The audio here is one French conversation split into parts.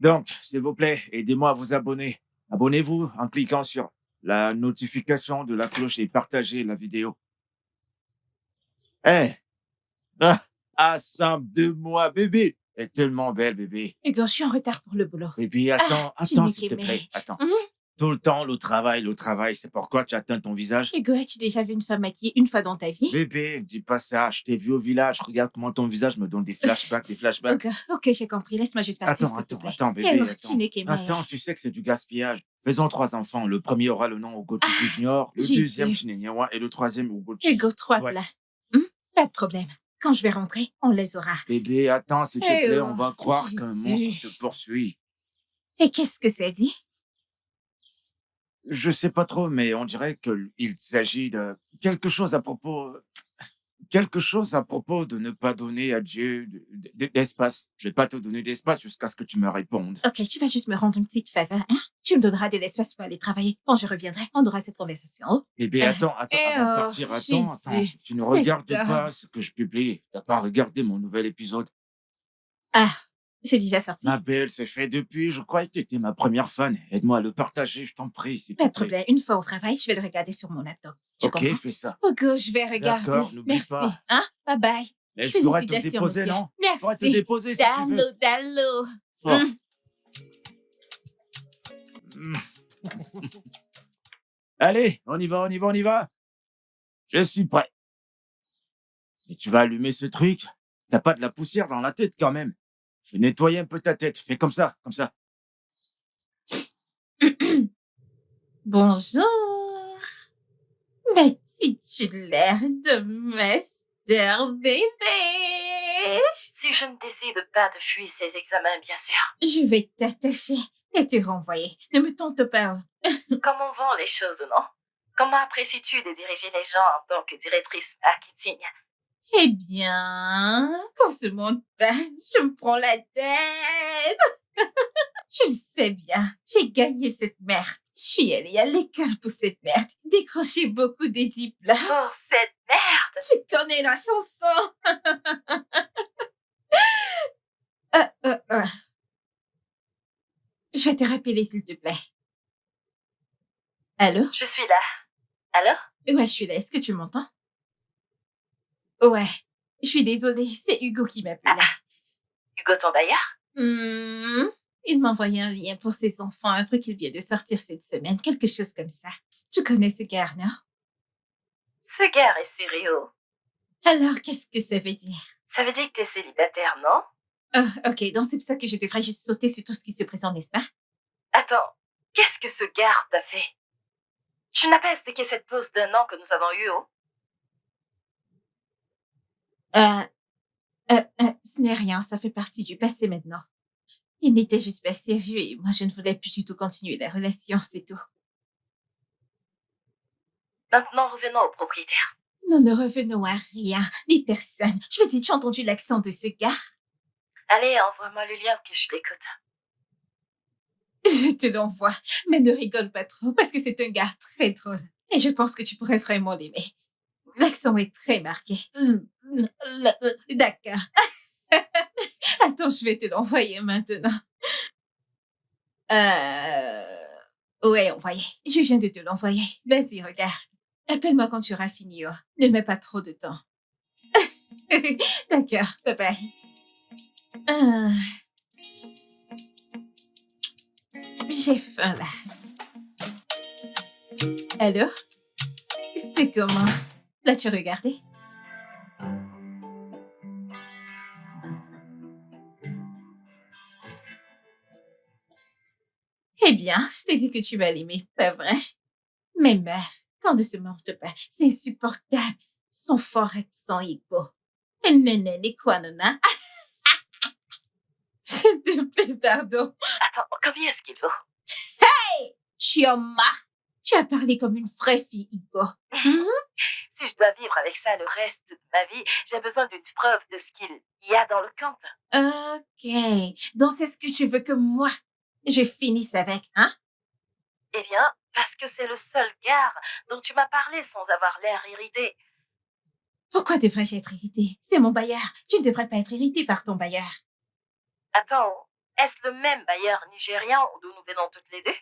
Donc, s'il vous plaît, aidez-moi à vous abonner. Abonnez-vous en cliquant sur la notification de la cloche et partagez la vidéo. Hé! Ensemble de moi, bébé! Elle est tellement belle, bébé. Hugo, je suis en retard pour le boulot. Bébé, Ah, attends, s'il te plaît. Attends. Mhm. Tout le temps, le travail. C'est pourquoi tu atteins ton visage? Hugo, as-tu déjà vu une femme maquillée une fois dans ta vie? Bébé, dis pas ça. Je t'ai vu au village. Regarde comment ton visage me donne des flashbacks. Ok, j'ai compris. Laisse-moi juste partir, s'il te plaît. Attends, bébé, Alors, attends. tu n'es qu'aimé. Attends, tu sais que c'est du gaspillage. Faisons 3 enfants. Le premier aura le nom Ugochi Junior, le Jésus. deuxième Chinenyewa et le troisième Ugochi. Hugo, 3 Ouais. plats. Pas de problème. Quand je vais rentrer, on les aura. Bébé, attends, s'il te Eh plaît, oh, on va croire qu'un Jésus. monstre te poursuit. Et qu'est-ce que ça dit? Je sais pas trop, mais on dirait qu'il s'agit de quelque chose à propos de ne pas donner à Dieu d'espace. Je vais pas te donner d'espace jusqu'à ce que tu me répondes. Ok, tu vas juste me rendre une petite faveur, hein? Tu me donneras de l'espace pour aller travailler. Quand je reviendrai, on aura cette conversation. Bébé, attends, avant de partir, attends. Jésus. Tu ne C'est regardes dingue. pas ce que je publie. T'as pas regardé mon nouvel épisode. Ah, c'est déjà sorti. Ma belle, c'est fait depuis. Je croyais que tu étais ma première fan. Aide-moi à le partager, je t'en prie, s'il te Pas de plaît. problème. Une fois au travail, je vais le regarder sur mon laptop. Tu Ok, comprends? fais ça. Ok, je vais regarder. D'accord, n'oublie Merci. pas. Hein? Bye bye. Mais je pourrais te Félicitations, déposer, monsieur. non? Je pourrais te Merci. déposer si tu veux. Dallo. Fort. Mm. Allez, on y va. Je suis prêt. Et tu vas allumer ce truc? T'as pas de la poussière dans la tête quand même. Fais nettoyer un peu ta tête. Fais comme ça. Bonjour. Mais tu l'air de master bébé. Si je ne décide pas de fuir ces examens, bien sûr. Je vais t'attacher et te renvoyer. Ne me tente pas. Comment vont les choses, non? Comment apprécies-tu de diriger les gens en tant que directrice marketing? Eh bien, quand ce monde passe, je me prends la tête. Tu le sais bien, j'ai gagné cette merde. Je suis allée à l'école pour cette merde. Décroché beaucoup de diplômes. Pour cette merde! Tu connais la chanson. Je vais te rappeler, s'il te plaît. Allô? Je suis là. Alors? Ouais, je suis là. Est-ce que tu m'entends? Ouais. Je suis désolée, c'est Hugo qui m'appelle. Hugo ton bailleur? Il m'a envoyé un lien pour ses enfants, un truc qui vient de sortir cette semaine, quelque chose comme ça. Tu connais ce gars, non? Ce gars est sérieux. Alors, qu'est-ce que ça veut dire? Ça veut dire que t'es célibataire, non? Oh, ok, donc c'est pour ça que je devrais juste sauter sur tout ce qui se présente, n'est-ce pas? Attends, qu'est-ce que ce gars t'a fait? Tu n'as pas expliqué cette pause d'1 an que nous avons eue, oh? Ce n'est rien, ça fait partie du passé maintenant. Il n'était juste pas sérieux et moi je ne voulais plus du tout continuer la relation, c'est tout. Maintenant, revenons au propriétaire. Nous ne revenons à rien, ni personne. Je veux dire, tu as entendu l'accent de ce gars? Allez, envoie-moi le lien que je l'écoute. Je te l'envoie, mais ne rigole pas trop parce que c'est un gars très drôle. Et je pense que tu pourrais vraiment l'aimer. L'accent est très marqué. D'accord. Attends, je vais te l'envoyer maintenant. Ouais, envoyé. Je viens de te l'envoyer. Vas-y, regarde. Appelle-moi quand tu auras fini. Oh. Ne mets pas trop de temps. D'accord, bye bye. J'ai faim là. Alors? C'est comment? L'as-tu regardé? Eh bien, je t'ai dit que tu vas l'aimer, pas vrai? Mais meuf, quand ne se monte pas, c'est insupportable. Son fort accent hippo. Néné, quoi, nana? S'il te plaît, pardon. Attends, combien est-ce qu'il vaut? Hey! Chioma! Tu as parlé comme une vraie fille hippo. Si je dois vivre avec ça le reste de ma vie, j'ai besoin d'une preuve de ce qu'il y a dans le compte. Ok. Donc c'est ce que tu veux que moi, je finisse avec, hein? Eh bien, parce que c'est le seul gars dont tu m'as parlé sans avoir l'air irrité. Pourquoi devrais-je être irritée? C'est mon bailleur. Tu ne devrais pas être irritée par ton bailleur. Attends, Est-ce le même bailleur nigérian d'où nous venons toutes les deux?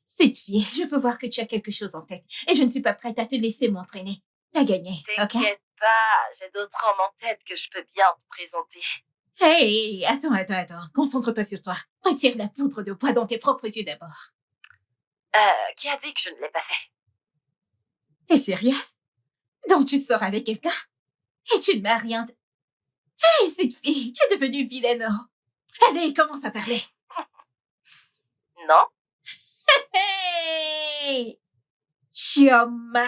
Cette fille, je peux voir que tu as quelque chose en tête et je ne suis pas prête à te laisser m'entraîner. T'as gagné, ok? T'inquiète pas, j'ai d'autres hommes en tête que je peux bien te présenter. Hey, attends. Concentre-toi sur toi. Retire la poudre de poids dans tes propres yeux d'abord. Qui a dit que je ne l'ai pas fait? T'es sérieuse? Donc tu sors avec quelqu'un? Et tu ne m'as rien dit. Hey, cette fille, tu es devenue vilaine. Allez, commence à parler. Non? Hey! Chioma.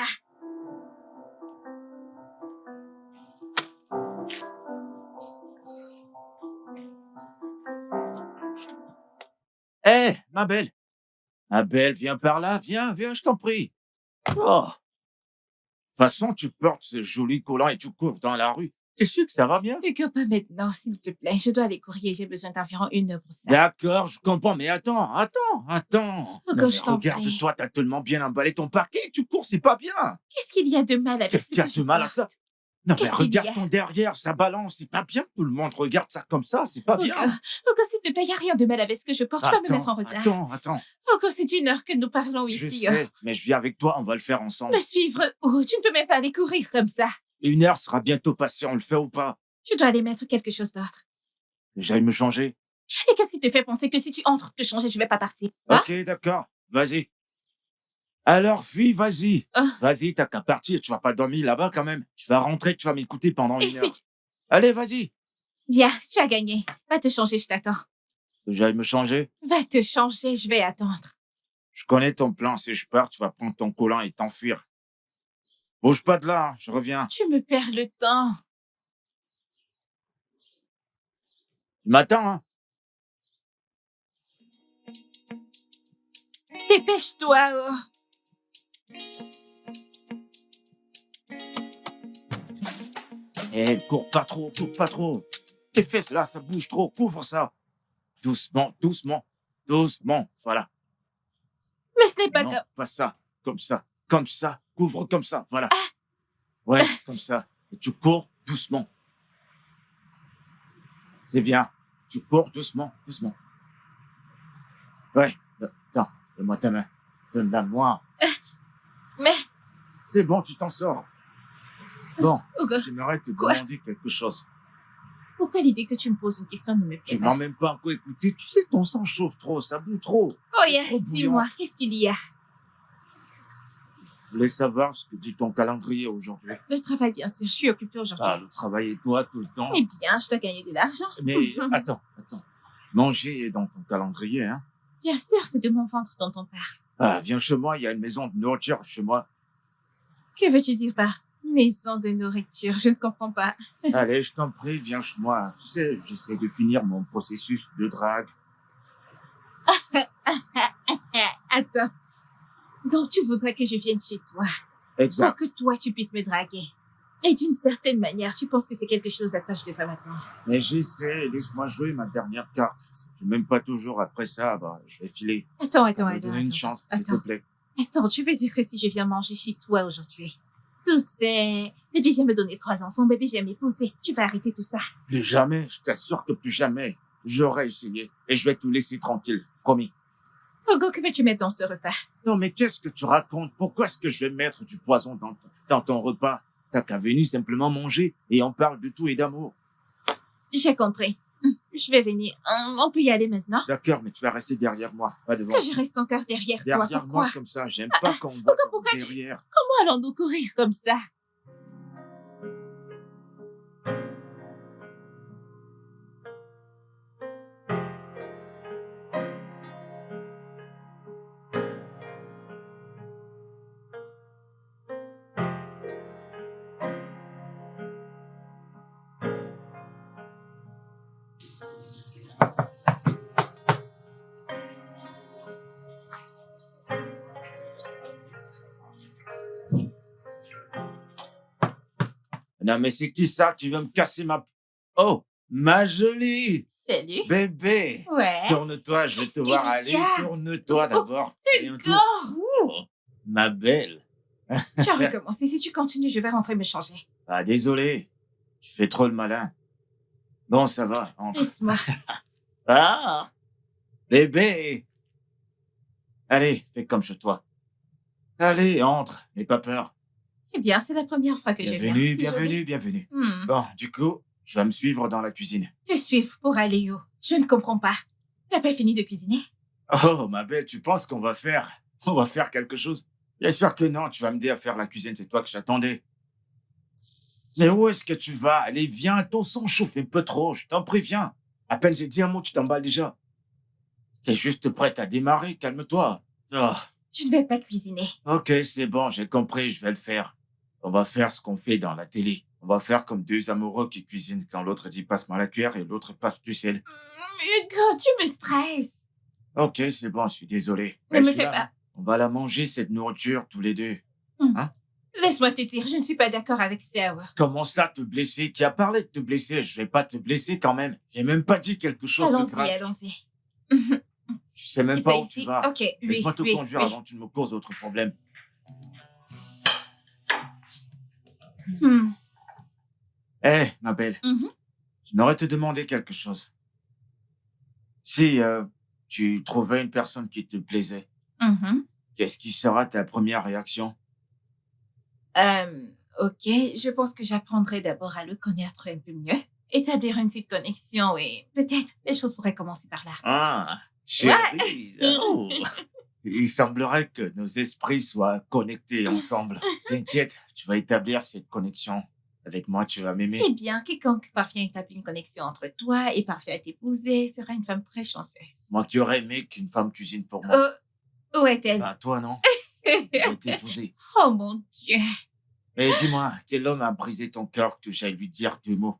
Hé, ma belle. Ma belle, viens par là, viens, je t'en prie. Oh. De toute façon, tu portes ce joli collant et tu cours dans la rue. T'es sûr que ça va bien? Hugo, pas maintenant, s'il te plaît. Je dois aller courir. J'ai besoin d'environ 1 heure pour ça. D'accord, je comprends, mais attends. Hugo, Non, mais je t'en prie. regarde-toi, t'as tellement bien emballé ton parquet, tu cours, c'est pas bien. Qu'est-ce qu'il y a de mal avec Qu'est-ce ce qu'il y a que de je mal à porte? ça? Non, mais Qu'est-ce qu'il y regarde a? ton derrière, ça balance, c'est pas bien. Tout le monde regarde ça comme ça, c'est pas bien. Hugo, s'il te plaît, il n'y a rien de mal avec ce que je porte. Je dois me mettre en retard. Attends. Hugo, c'est 1 heure que nous parlons Je ici. sais, mais je viens avec toi, on va le faire ensemble. Me suivre où? Tu ne peux même pas aller courir comme ça. 1 heure sera bientôt passée, on le fait ou pas? Tu dois aller mettre quelque chose d'autre. J'aille me changer. Et qu'est-ce qui te fait penser que si tu entres te changer, je vais pas partir? Hein? Ok, d'accord, vas-y. Alors, fille, vas-y. Ah. Vas-y, t'as qu'à partir, tu vas pas dormir là-bas quand même. Tu vas rentrer, tu vas m'écouter pendant Et 1 heure. si tu... Allez, vas-y. Bien, tu as gagné. Va te changer, je t'attends. J'aille me changer. Va te changer, je vais attendre. Je connais ton plan, si je pars, tu vas prendre ton collant et t'enfuir. Bouge pas de là, hein, je reviens. Tu me perds le temps. Tu m'attends, hein? Dépêche-toi. Oh. Eh, cours pas trop. Tes fesses là, ça bouge trop, couvre ça. Doucement, voilà. Mais ce n'est pas Non, comme... pas ça, comme ça, couvre comme ça, voilà. Ouais, comme ça. Et tu cours doucement. C'est bien. Tu cours doucement. Ouais, attends, donne-moi ta main. Donne-la-moi. Mais, C'est bon, tu t'en sors. Bon, Hugo, j'aimerais te Quoi? demander quelque chose. pourquoi l'idée que tu me poses une question ne me plaît Tu pas? m'as même pas encore écouté. Tu sais, ton sang chauffe trop, ça boue trop. Oh, yeah, trop dis-moi, bouillant. qu'est-ce qu'il y a? Je voulais savoir ce que dit ton calendrier aujourd'hui. Le travail, bien sûr, je suis occupée aujourd'hui. Ah, le travail et toi tout le temps. Eh bien, je dois gagner de l'argent. Mais attends. Manger est dans ton calendrier, hein. Bien sûr, c'est de mon ventre dont on parle. Ah, viens chez moi, il y a une maison de nourriture chez moi. Que veux-tu dire par maison de nourriture? Je ne comprends pas. Allez, je t'en prie, viens chez moi. Tu sais, j'essaie de finir mon processus de drague. Attends. Donc, tu voudrais que je vienne chez toi pour Exact. que toi, tu puisses me draguer. Et d'une certaine manière, tu penses que c'est quelque chose à quoi je devrais m'attendre. Mais j'essaie, laisse-moi jouer ma dernière carte. Si tu m'aimes pas toujours après ça, bah, je vais filer. Attends. Je vais donner une chance, s'il te plaît. Attends, tu veux dire que si je viens manger chez toi aujourd'hui, tu sais, bébé vient me donner 3 enfants, bébé vient m'épouser, tu vas arrêter tout ça. Plus jamais, je t'assure que plus jamais. J'aurais essayé et je vais te laisser tranquille, promis. Hugo, que veux-tu mettre dans ce repas? Non, mais qu'est-ce que tu racontes? Pourquoi est-ce que je vais mettre du poison dans ton repas? T'as qu'à venir simplement manger et on parle de tout et d'amour. J'ai compris. Je vais venir. On peut y aller maintenant? D'accord, mais tu vas rester derrière moi, pas devant. Que je reste encore derrière toi, Derrière pourquoi? moi comme ça, j'aime pas qu'on me voit pourquoi tu- derrière. Comment allons-nous courir comme ça? Non, mais c'est qui ça qui veut me casser ma... Oh, ma jolie Salut. bébé. Ouais. Tourne-toi, je vais Qu'est-ce te voir qu'il y aller. a? Tourne-toi d'abord. Fais un Hugo! tour. Oh, ma belle. Tu as recommencé. Si tu continues, je vais rentrer me changer. Ah, désolé. Tu fais trop le malin. Bon, ça va, entre. Laisse-moi. Ah, bébé. Allez, fais comme chez toi. Allez, entre, n'aie pas peur. Eh bien, c'est la première fois que je viens. Bienvenue, C'est bienvenue, joli. bienvenue. Hmm. Bon, du coup, tu vas me suivre dans la cuisine. Te suivre pour aller où? Je ne comprends pas. T'as pas fini de cuisiner? Oh, ma belle, tu penses on va faire quelque chose? Bien sûr que non, tu vas m'aider à faire la cuisine, c'est toi que j'attendais. Mais où est-ce que tu vas? Allez, viens, ton sang chauffe un peu trop, je t'en préviens. À peine j'ai dit un mot, tu t'emballes déjà. T'es juste prête à démarrer, calme-toi. Oh, Je ne vais pas cuisiner. ok, c'est bon, j'ai compris, je vais le faire. On va faire ce qu'on fait dans la télé. On va faire comme deux amoureux qui cuisinent quand l'autre dit passe-moi la cuillère et l'autre passe du sel. Hugo, tu me stresses. Ok, c'est bon, je suis désolé. Ne Mais me je suis fais là, pas. hein. On va la manger, cette nourriture, tous les deux. Hmm. Hein? Laisse-moi te dire, je ne suis pas d'accord avec ça. Comment ça, te blesser? Qui a parlé de te blesser? Je vais pas te blesser quand même. J'ai même pas dit quelque chose de Allons-y, grave. allons-y. Tu sais même C'est pas où tu ici. vas. Ok, oui, Laisse-moi te oui, conduire oui. avant que tu ne me causes autre problème. Hmm. Eh, ma belle, Mhm. j'aimerais te demander quelque chose. Si tu trouvais une personne qui te plaisait, Mhm. qu'est-ce qui sera ta première réaction? Ok, je pense que j'apprendrai d'abord à le connaître un peu mieux, établir une petite connexion et peut-être les choses pourraient commencer par là. Ah, Ouais. chérie. Oh. Il semblerait que nos esprits soient connectés ensemble. T'inquiète, tu vas établir cette connexion. Avec moi, tu vas m'aimer. Eh bien, quiconque parvient à établir une connexion entre toi et parvient à t'épouser sera une femme très chanceuse. Moi qui aurais aimé qu'une femme cuisine pour moi. Où est-elle? Ah, toi, non? Je vais t'épouser. Oh mon Dieu! Mais dis-moi, quel homme a brisé ton cœur que j'aille lui dire deux mots?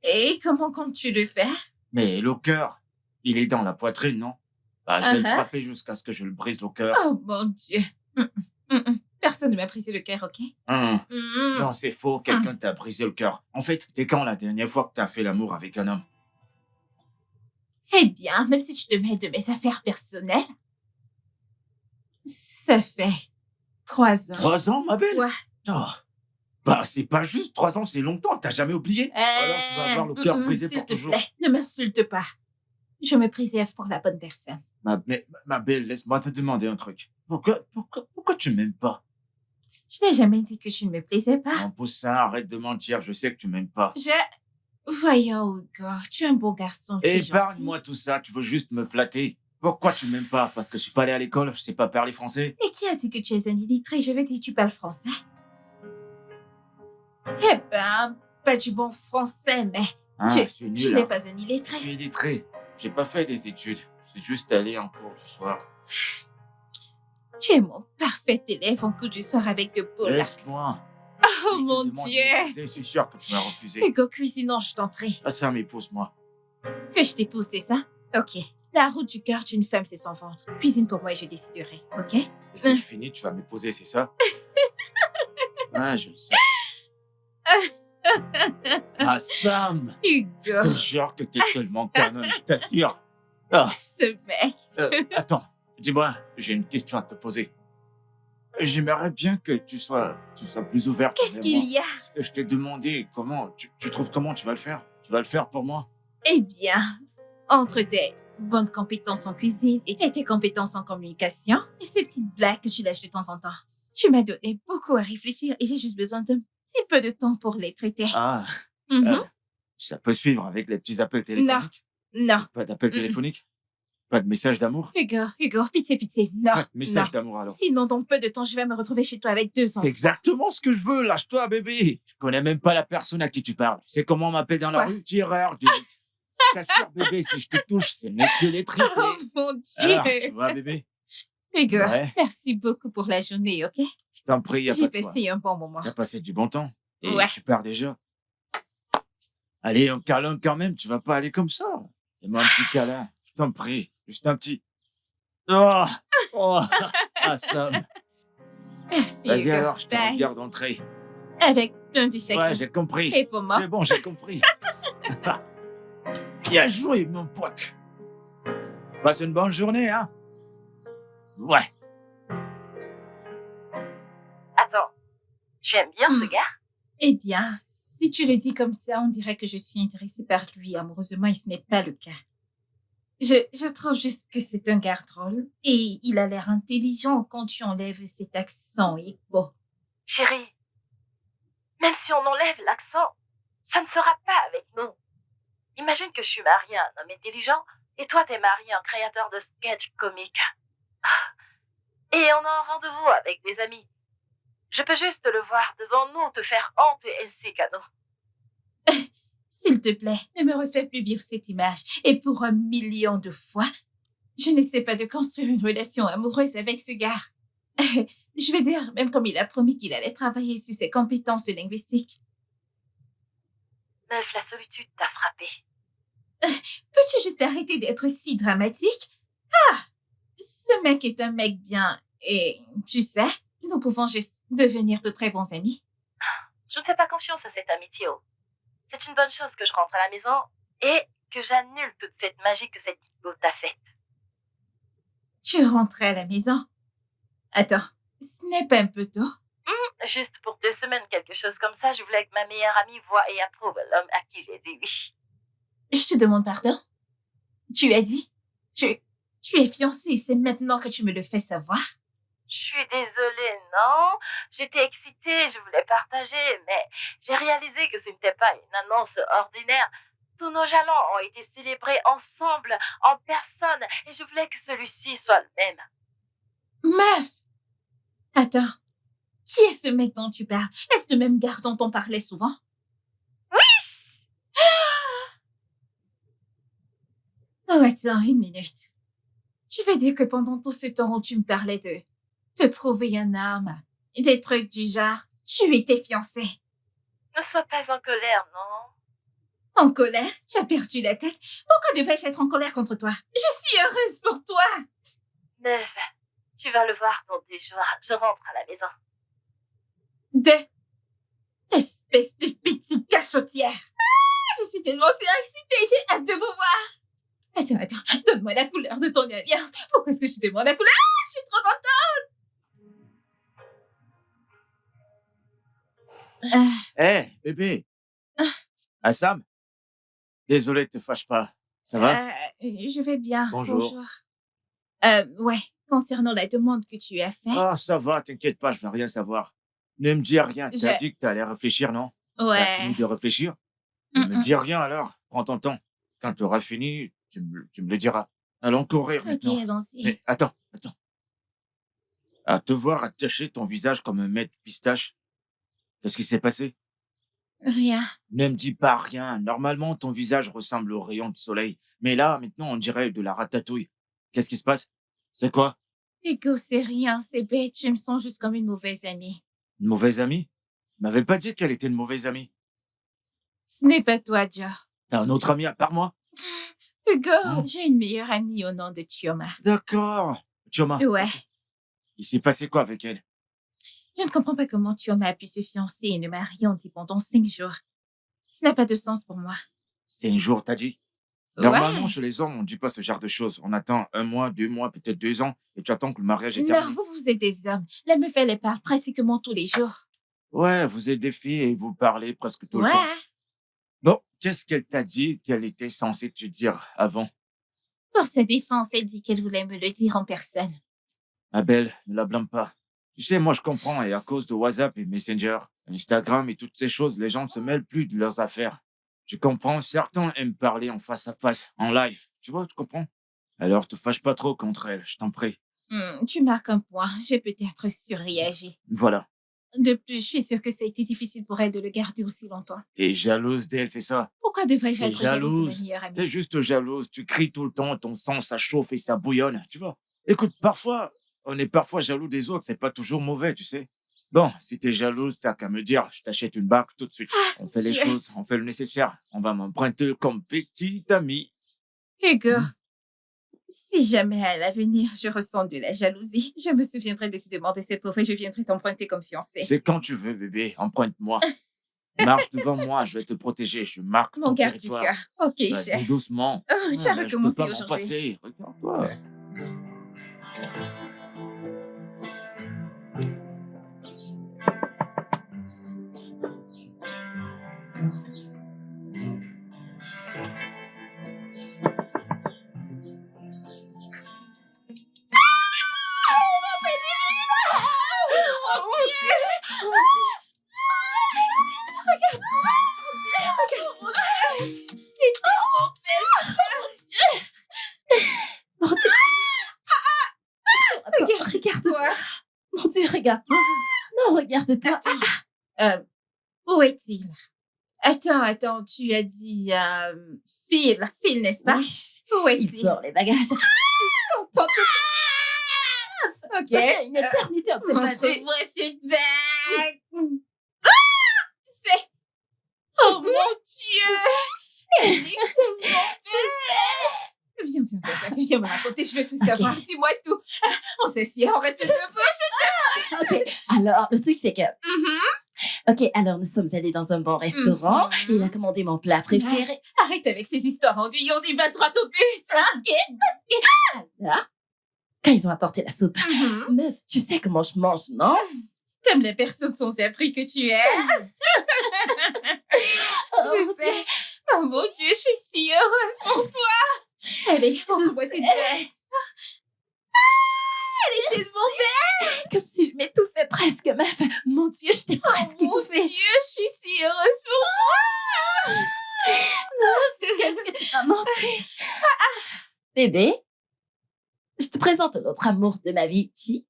Et comment comptes-tu le faire? Mais le cœur, il est dans la poitrine, non? Bah, je vais le Uh-huh. frapper jusqu'à ce que je le brise le cœur. Oh mon Dieu! Personne ne m'a brisé le cœur, ok? Non, c'est faux, quelqu'un t'a brisé le cœur. En fait, t'es quand la dernière fois que t'as fait l'amour avec un homme? Eh bien, même si tu te mêles de mes affaires personnelles, ça fait 3 ans. 3 ans, ma belle? Ouais. Oh. Bah, c'est pas juste 3 ans, c'est longtemps, t'as jamais oublié? Alors tu vas avoir le cœur brisé s'il pour te toujours. plaît, ne m'insulte pas. Je me préserve pour la bonne personne. Ma belle, laisse-moi te demander un truc. Pourquoi tu m'aimes pas? Je n'ai jamais dit que tu ne me plaisais pas. En poussin, arrête de mentir, je sais que tu m'aimes pas. Voyons, Hugo, tu es un bon garçon, tu es gentil. Épargne-moi tout ça, tu veux juste me flatter. Pourquoi tu m'aimes pas? Parce que je suis pas allé à l'école, je sais pas parler français? Et qui a dit que tu es un illettré? Je veux dire, tu parles français. Eh ben, pas du bon français, mais Hein, tu c'est tu nul, n'es hein. pas un Je illettré. suis illettré. J'ai pas fait des études. C'est juste allé en cours du soir. Tu es mon parfait élève en cours du soir avec de beaux lacs. Laisse-moi. Oh Si je te mon demande de Dieu! m'épouser, c'est sûr que tu vas refuser. Hugo, cuisinons, je t'en prie. Ah, ça m'épouse-moi. Que je t'épouse, c'est ça? Ok. La route du cœur d'une femme, c'est son ventre. Cuisine pour moi et je déciderai, ok? Et si je finis, tu vas m'épouser, c'est ça? Ah, je le sais. Ah, Sam! Je te Hugo, jure que t'es tellement canon, je t'assure. Ah, ce mec. attends, dis-moi, j'ai une question à te poser. J'aimerais bien que tu sois plus ouverte. Qu'est-ce envers qu'il moi. y a? Ce que je t'ai demandé, comment, tu trouves comment tu vas le faire? Tu vas le faire pour moi? Eh bien, entre tes bonnes compétences en cuisine et tes compétences en communication et ces petites blagues que tu lâches de temps en temps, tu m'as donné beaucoup à réfléchir et j'ai juste besoin d'un petit peu de temps pour les traiter. Ah, Mhm. ça peut suivre avec les petits appels téléphoniques? Non. Pas d'appels téléphoniques? Pas de message d'amour? Hugo, pitié, non. Pas de message Non. d'amour alors. Sinon, dans peu de temps, je vais me retrouver chez toi avec 2 enfants. C'est exactement ce que je veux, lâche-toi, bébé. Je connais même pas la personne à qui tu parles. Tu sais comment on m'appelle dans la Quoi? rue? Tireur, je t'assure, bébé, si je te touche, c'est mieux que les triplés. Oh mon Dieu! Alors, tu vois, bébé? Hugo, Ouais. merci beaucoup pour la journée, ok? Je t'en prie, y a pas J'ai de quoi. passé un bon moment. T'as passé du bon temps. Et Ouais. tu pars déjà. Allez, un câlin quand même, tu vas pas aller comme ça. Fais-moi un petit câlin, je t'en prie. Juste un petit... Oh, oh. Ah, Sam. Merci, Vas-y Hugo. alors, je te Bye. regarde entrer. Avec un du chèque. Ouais, j'ai compris. Et pour moi. C'est bon, j'ai compris. Bien joué, mon pote. Passe une bonne journée, hein? Ouais. Attends, tu aimes bien ce Hmm. gars? Eh bien, si tu le dis comme ça, on dirait que je suis intéressée par lui amoureusement et ce n'est pas le cas. Je trouve juste que c'est un gars drôle et il a l'air intelligent quand tu enlèves cet accent et bon. Chérie, même si on enlève l'accent, ça ne fera pas avec nous. Imagine que je suis mariée à un homme intelligent et toi t'es marié à un créateur de sketch comique. Et on a un rendez-vous avec des amis. Je peux juste le voir devant nous te faire honte ainsi qu'à nous. S'il te plaît, ne me refais plus vivre cette image. Et pour 1 million de fois, je n'essaie pas de construire une relation amoureuse avec ce gars. Je vais dire, même comme il a promis qu'il allait travailler sur ses compétences linguistiques. Meuf, la solitude t'a frappé. Peux-tu juste arrêter d'être si dramatique? Ah, ce mec est un mec bien. Et tu sais, nous pouvons juste devenir de très bons amis. Je ne fais pas confiance à cette amitié. C'est une bonne chose que je rentre à la maison et que j'annule toute cette magie que cette Nico t'a faite. Tu rentrais à la maison? Attends, ce n'est pas un peu tôt? Juste pour 2 semaines, quelque chose comme ça, je voulais que ma meilleure amie voie et approuve l'homme à qui j'ai dit oui. Je te demande pardon? Tu as dit? Tu es fiancée, c'est maintenant que tu me le fais savoir? Je suis désolée, non? J'étais excitée, je voulais partager, mais j'ai réalisé que ce n'était pas une annonce ordinaire. Tous nos jalons ont été célébrés ensemble, en personne, et je voulais que celui-ci soit le même. Meuf! Attends, qui est ce mec dont tu parles? Est-ce le même gars dont on parlait souvent? Oui! Oh, attends, 1 minute. Tu veux dire que pendant tout ce temps où tu me parlais de te trouver un homme, des trucs du genre, tu étais fiancée? Ne sois pas en colère, non? En colère? Tu as perdu la tête? Pourquoi devais-je être en colère contre toi? Je suis heureuse pour toi! Meuf, tu vas le voir dans 10 jours. Je rentre à la maison. Espèce de petite cachotière! Ah, je suis tellement excitée, j'ai hâte de vous voir! Attends, donne-moi la couleur de ton alliance. Pourquoi est-ce que je te demande la couleur? Ah, je suis trop contente! Hé, bébé. Assam, désolé, te fâche pas. Ça va? Je vais bien, Bonjour. bonjour. Ouais, concernant la demande que tu as Ah, faite, ça va, t'inquiète pas, je vais rien savoir. Ne me dis rien, t'as je... dit que t'allais réfléchir, non? T'as Ouais. fini de réfléchir? Ne me Mm-mm. dis rien alors, prends ton temps. Quand tu auras fini, tu me le diras. Allons courir Ok, maintenant. allons-y. Mais attends. À te voir attacher ton visage comme un mètre pistache, qu'est-ce qui s'est passé? Rien. Ne me dis pas rien. Normalement, ton visage ressemble au rayon de soleil. Mais là, maintenant, on dirait de la ratatouille. Qu'est-ce qui se passe? C'est quoi? Hugo, c'est rien, c'est bête. Je me sens juste comme une mauvaise amie. Une mauvaise amie? Tu m'avais pas dit qu'elle était une mauvaise amie. Ce n'est pas toi, Joe. T'as un autre ami à part moi? Hugo, Hein? j'ai une meilleure amie au nom de Chioma. D'accord. Tioma, Ouais. ok. Il s'est passé quoi avec elle? Je ne comprends pas comment Chioma a pu se fiancer et ne marier en dit pendant 5 jours. Ça n'a pas de sens pour moi. 5 jours, t'as dit? Normalement, Ouais. chez les hommes, on ne dit pas ce genre de choses. On attend 1 mois, 2 mois, peut-être 2 ans, et tu attends que le mariage est Non, terminé. vous êtes des hommes. La meuf, elle les parle pratiquement tous les jours. Ouais, vous êtes des filles et vous parlez presque tout le temps. Ouais. Bon, qu'est-ce qu'elle t'a dit qu'elle était censée te dire avant? Pour sa défense, elle dit qu'elle voulait me le dire en personne. Abel, ne la blâme pas. Tu sais, moi je comprends, et à cause de WhatsApp et Messenger, Instagram et toutes ces choses, les gens ne se mêlent plus de leurs affaires. Tu comprends, certains aiment parler en face à face, en live. Tu vois, tu comprends? Alors te fâche pas trop contre elle, je t'en prie. Tu marques un point. J'ai peut-être surréagi. Voilà. De plus, je suis sûre que ça a été difficile pour elle de le garder aussi longtemps. T'es jalouse d'elle, c'est ça? Pourquoi devrais-je T'es être jalouse de ma jalouse. meilleure T'es amie? juste jalouse. Tu cries tout le temps, ton sang, ça chauffe et ça bouillonne, tu vois. Écoute, parfois, on est parfois jaloux des autres, c'est pas toujours mauvais, tu sais. Bon, si t'es jalouse, t'as qu'à me dire, je t'achète une barque tout de suite. Ah, On fait les Dieu. choses, on fait le nécessaire. On va m'emprunter comme petite amie. Hugo, Hmm. si jamais à l'avenir je ressens de la jalousie, je me souviendrai décidément de cette offre et je viendrai t'emprunter comme fiancée. C'est quand tu veux, bébé, emprunte-moi. Marche devant moi, je vais te protéger, je marque Mon ton garde du territoire. cœur. Ok, Vas-y chef. doucement. Oh, tu as Ouais, je peux recommencé pas m'en aujourd'hui. passer, regarde-toi. regarde-toi. Non, regarde-toi. Où est-il? Attends, tu as dit Phil, n'est-ce pas? Oui. Où Il est-il? sort les bagages. Contente. Ok. Ça fait une éternité, on ne s'est pas vu. Montre-moi cette bague. C'est... Oh mon Dieu! Elle est tellement belle. Viens me raconter, je veux tout savoir. Dis-moi tout. On s'assied, on reste debout. OK. Alors, le truc, c'est que... OK, alors nous sommes allés dans un bon restaurant. Il a commandé mon plat préféré. Arrête avec ces histoires enduits, on y va droit au but. Alors, quand ils ont apporté la soupe, meuf, tu sais comment je mange, non? Comme la personne sans abri que tu es. Je sais. Oh mon Dieu, je suis si heureuse pour toi. Allez, montre-moi cette bague. Elle est tellement belle. Comme si je m'étouffais presque, meuf. Mon Dieu, je t'ai presque Mon étouffée. Dieu, je suis si heureuse pour Qu'est-ce que tu m'as manqué? Bébé, je te présente l'autre amour de ma vie, Chi.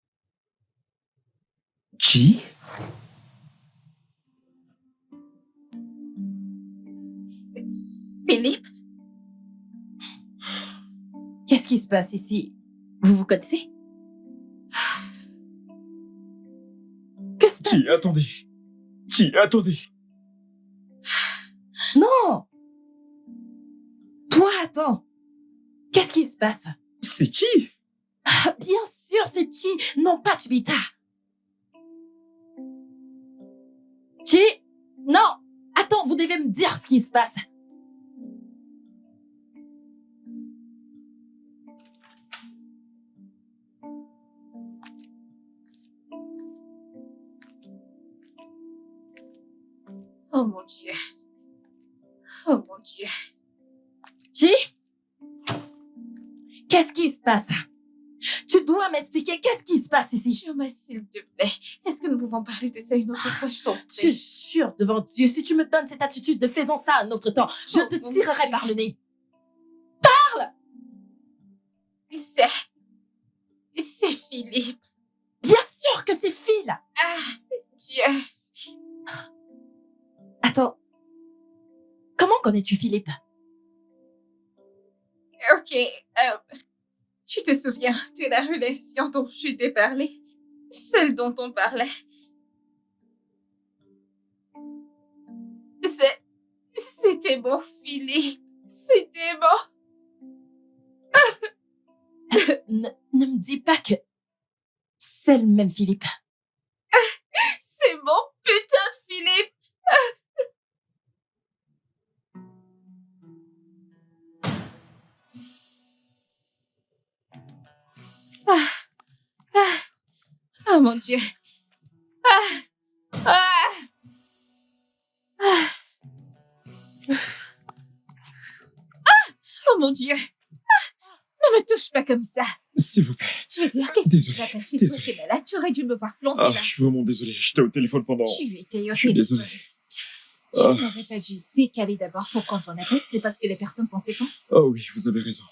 Qui? Philippe. Qu'est-ce qui se passe ici? Vous vous connaissez? Que se passe? Qui? Attendez. Qui? Attendez. Non! Toi, attends. Qu'est-ce qui se passe? C'est qui? Ah, bien sûr, c'est Chi, non pas Chibita. Chi? Non! Attends, vous devez me dire ce qui se passe. Oh mon Dieu. Oh mon Dieu. Chi? Qu'est-ce qui se passe? Tu dois m'expliquer qu'est-ce qui se passe ici. Choma, s'il te plaît. Est-ce que nous pouvons parler de ça une autre fois, je t'en Je prie? jure devant Dieu, si tu me donnes cette attitude de faisons ça un autre temps, je te mon tirerai Dieu. par le nez. C'est Philippe. Bien sûr que c'est Phil. Ah, Dieu. Attends. Comment connais-tu Philippe? Ok, tu te souviens de la relation dont je t'ai parlé? Celle dont on parlait. C'était mon Philippe. C'était mon... Ne me dis pas que c'est le même Philippe. C'est mon putain de Philippe. Oh mon Dieu. Oh mon Dieu. Ne me touche pas comme ça. S'il vous plaît. Je veux dire, qu'est-ce qui Désolé, t'a passé? désolé. Toi, t'es malade, tu aurais dû me voir planter Ah, là. je suis vraiment désolé. J'étais au téléphone pendant... Tu étais au Je suis téléphone. désolé. Tu Ah. n'aurais pas dû décaler d'abord pour quand on appelle, c'est parce que les personnes sont séparées. Oh oui, vous avez raison.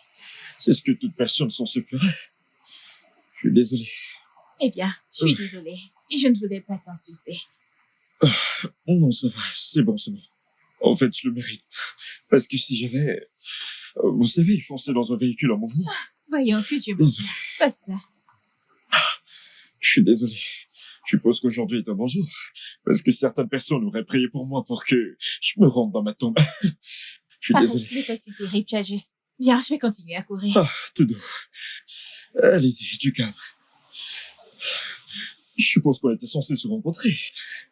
C'est ce que toute personne censée faire. Je suis désolé. Eh bien, je suis désolée. Je ne voulais pas t'insulter. Non, ça va. C'est bon, c'est bon. En fait, je le mérite. Parce que si j'avais... Vous savez, foncer dans un véhicule en mouvement. Voyons que Dieu me Désolé. pas ça. Je suis désolé. Je suppose qu'aujourd'hui est un bon jour. Parce que certaines personnes auraient prié pour moi pour que je me rende dans ma tombe. Je suis Arrête, désolé. ce n'est pas si terrible, tu as juste... Bien, je vais continuer à courir. Ah, tout doux. Allez-y, du calme. Je suppose qu'on était censés se rencontrer.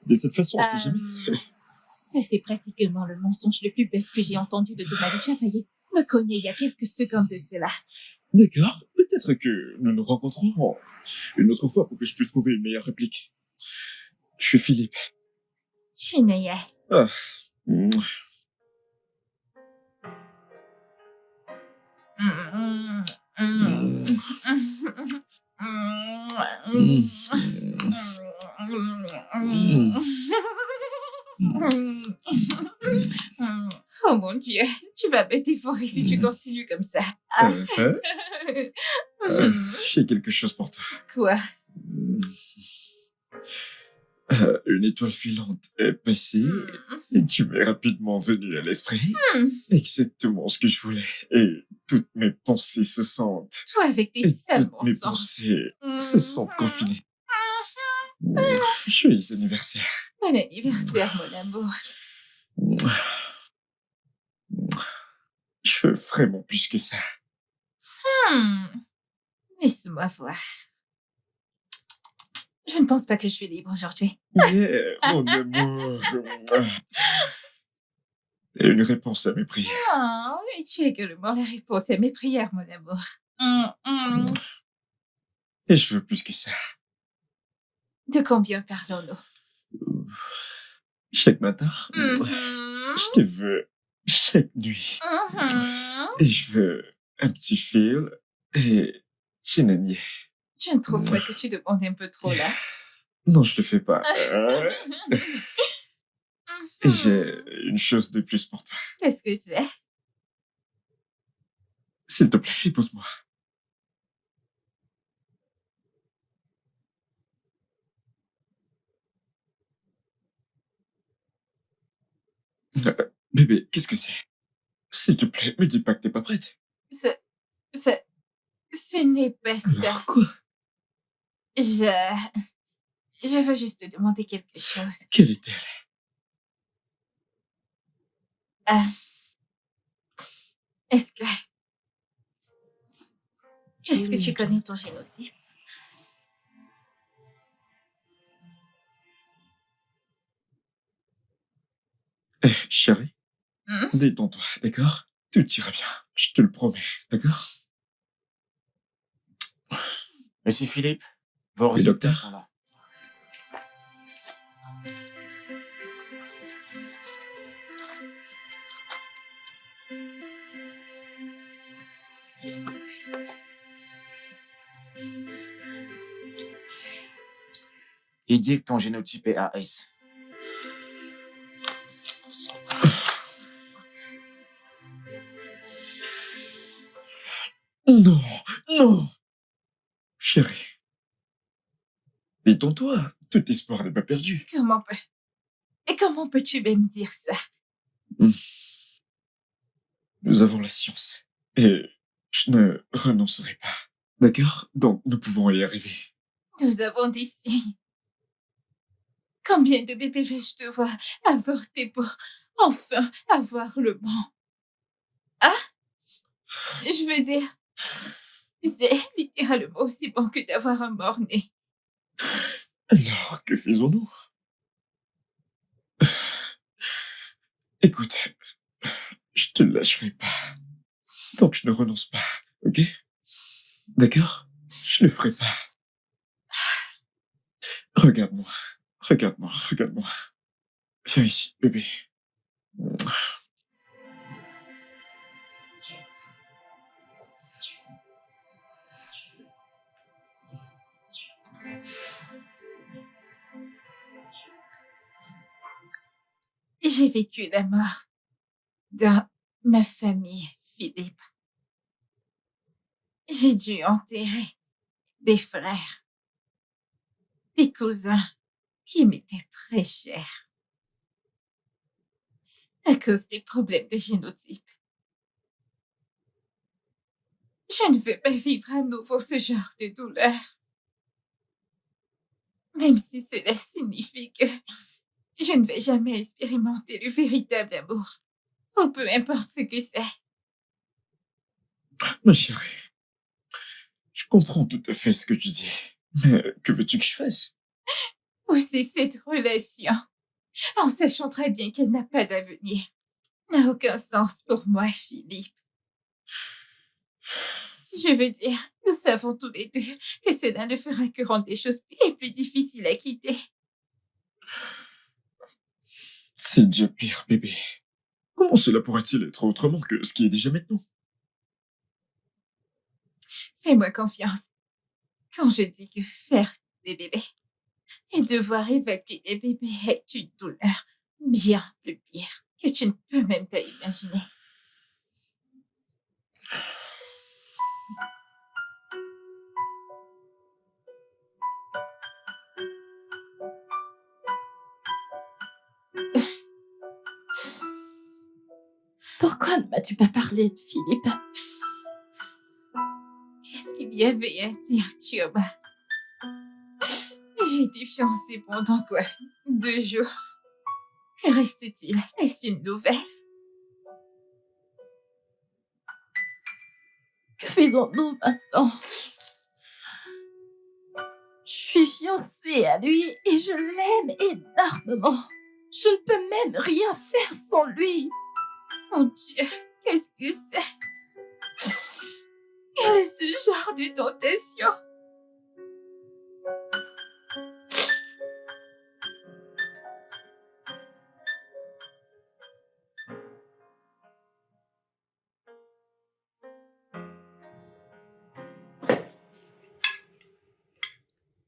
De cette façon, on sait jamais. Ça, c'est pratiquement le mensonge le plus bête que j'ai entendu de toute ma vie. Tu as failli me cogner il y a quelques secondes de cela. D'accord. Peut-être que nous nous rencontrerons une autre fois pour que je puisse trouver une meilleure réplique. Je suis Philippe. Chineye. Ah. Mm. Oh mon Dieu, tu vas me dévorer si tu continues comme ça. J'ai quelque chose pour toi. Quoi? Une étoile filante est passée Hmm. et tu m'es rapidement venu à l'esprit. Hmm. Exactement ce que je voulais. Et toutes mes pensées se sentent... Toi avec tes Et sales toutes mes mensonges. pensées se sentent Mhm. confinées. Joyeux anniversaire. Bon anniversaire, mon amour. Je veux vraiment plus que ça. Hmm. Laisse-moi voir. Je ne pense pas que je suis libre aujourd'hui. Yeah, mon amour. Et une réponse à mes prières. Oh, et tu es également la réponse à mes prières, mon amour. Et je veux plus que ça. De combien parlons-nous? Chaque matin, Mhm. je te veux chaque nuit. Mhm. Et je veux un petit fil et chinanier. Je ne trouve pas que tu demandes un peu trop là. Non, je le fais pas. Et j'ai Mhm. une chose de plus pour toi. Qu'est-ce que c'est? S'il te plaît, épouse-moi. Bébé, qu'est-ce que c'est? S'il te plaît, me dis pas que t'es pas prête. Ce, ce, ce n'est pas ça. Alors quoi? Je veux juste te demander quelque chose. Quelle est-elle? Euh, Est-ce que, est-ce que tu connais ton génotype? Chérie, Hmm? détends-toi, d'accord? Tout ira bien. Je te le promets, d'accord? Monsieur Philippe, vos Oui, résultats docteur? sont là. Il dit que ton génotype est AS. Non, non! Chérie, détends-toi. Tout espoir n'est pas perdu. Comment peux-tu même dire ça? Nous avons la science. Et je ne renoncerai pas. D'accord? Donc, nous pouvons y arriver. Nous avons des signes. Combien de bébés vais-je devoir avorter pour enfin avoir le bon? Ah? Je veux dire, c'est littéralement aussi bon que d'avoir un mort-né. Alors, que faisons-nous? Écoute, je te lâcherai pas. Donc, je ne renonce pas, ok? D'accord? Je le ferai pas. Regarde-moi. Regarde-moi. Regarde-moi. Viens ici, bébé. J'ai vécu la mort dans ma famille, Philippe. J'ai dû enterrer des frères, des cousins qui m'étaient très chers à cause des problèmes de génotype. Je ne veux pas vivre à nouveau ce genre de douleur. Même si cela signifie que je ne vais jamais expérimenter le véritable amour. Ou peu importe ce que c'est. Ma chérie, je comprends tout à fait ce que tu dis. Mais que veux-tu que je fasse? Ou c'est cette relation, en sachant très bien qu'elle n'a pas d'avenir, n'a aucun sens pour moi, Philippe. Je veux dire, nous savons tous les deux que cela ne fera que rendre les choses plus difficiles à quitter. C'est déjà pire, bébé. Comment cela pourrait-il être autrement que ce qui est déjà maintenant? Fais-moi confiance. Quand je dis que faire des bébés et devoir évacuer des bébés est une douleur bien plus pire que tu ne peux même pas imaginer. Pourquoi ne m'as-tu pas parlé de Philippe? Qu'est-ce qu'il y avait à dire, Chioma? J'ai été fiancée pendant quoi? 2 jours. Que reste-t-il? Est-ce une nouvelle? Que faisons-nous maintenant? Je suis fiancée à lui et je l'aime énormément. Je ne peux même rien faire sans lui. Mon Dieu, qu'est-ce que c'est? Quel est ce genre de tentation?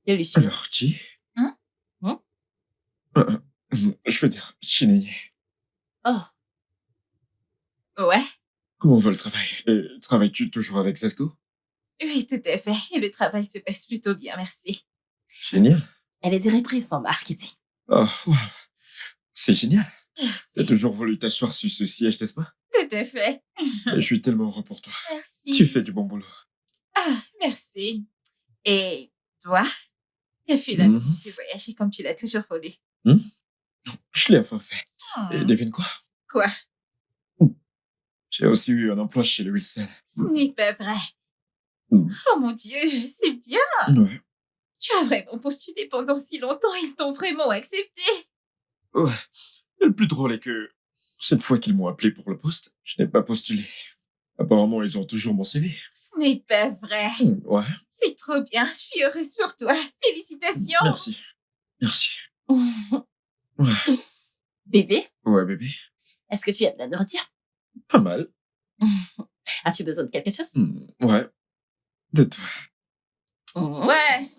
Il y a Lucie. Alors, Chi? Hein? Hein? Je veux dire, Chineye. Oh, Ouais, Comment va le travail? Et travailles-tu toujours avec Zasco? oui, tout à fait. Et le travail se passe plutôt bien, merci. Génial. elle est directrice en marketing. Oh, wow. C'est génial. T'as Merci. toujours voulu t'asseoir sur ce siège, n'est-ce pas? Tout à fait. Et je suis tellement heureux pour toi. Merci. Tu fais du bon boulot. Ah, merci. Et toi, t'as finalement Mhm. pu voyager comme tu l'as toujours voulu. Je l'ai enfin fait. Et Hmm. devine quoi? Quoi? J'ai aussi eu un emploi chez le Wilson. Ce n'est pas vrai. Hmm. Oh mon Dieu, c'est bien. Ouais. Tu as vraiment postulé pendant si longtemps, ils t'ont vraiment accepté. Ouais. Et le plus drôle est que cette fois qu'ils m'ont appelé pour le poste, je n'ai pas postulé. Apparemment, ils ont toujours mon CV. Ce n'est pas vrai. Ouais. C'est trop bien, je suis heureuse pour toi. Félicitations. Merci. Merci. Ouais. Bébé, Ouais, bébé. est-ce que tu aimes la nourriture? Pas mal. As-tu besoin de quelque chose? Ouais. De toi. Ouais.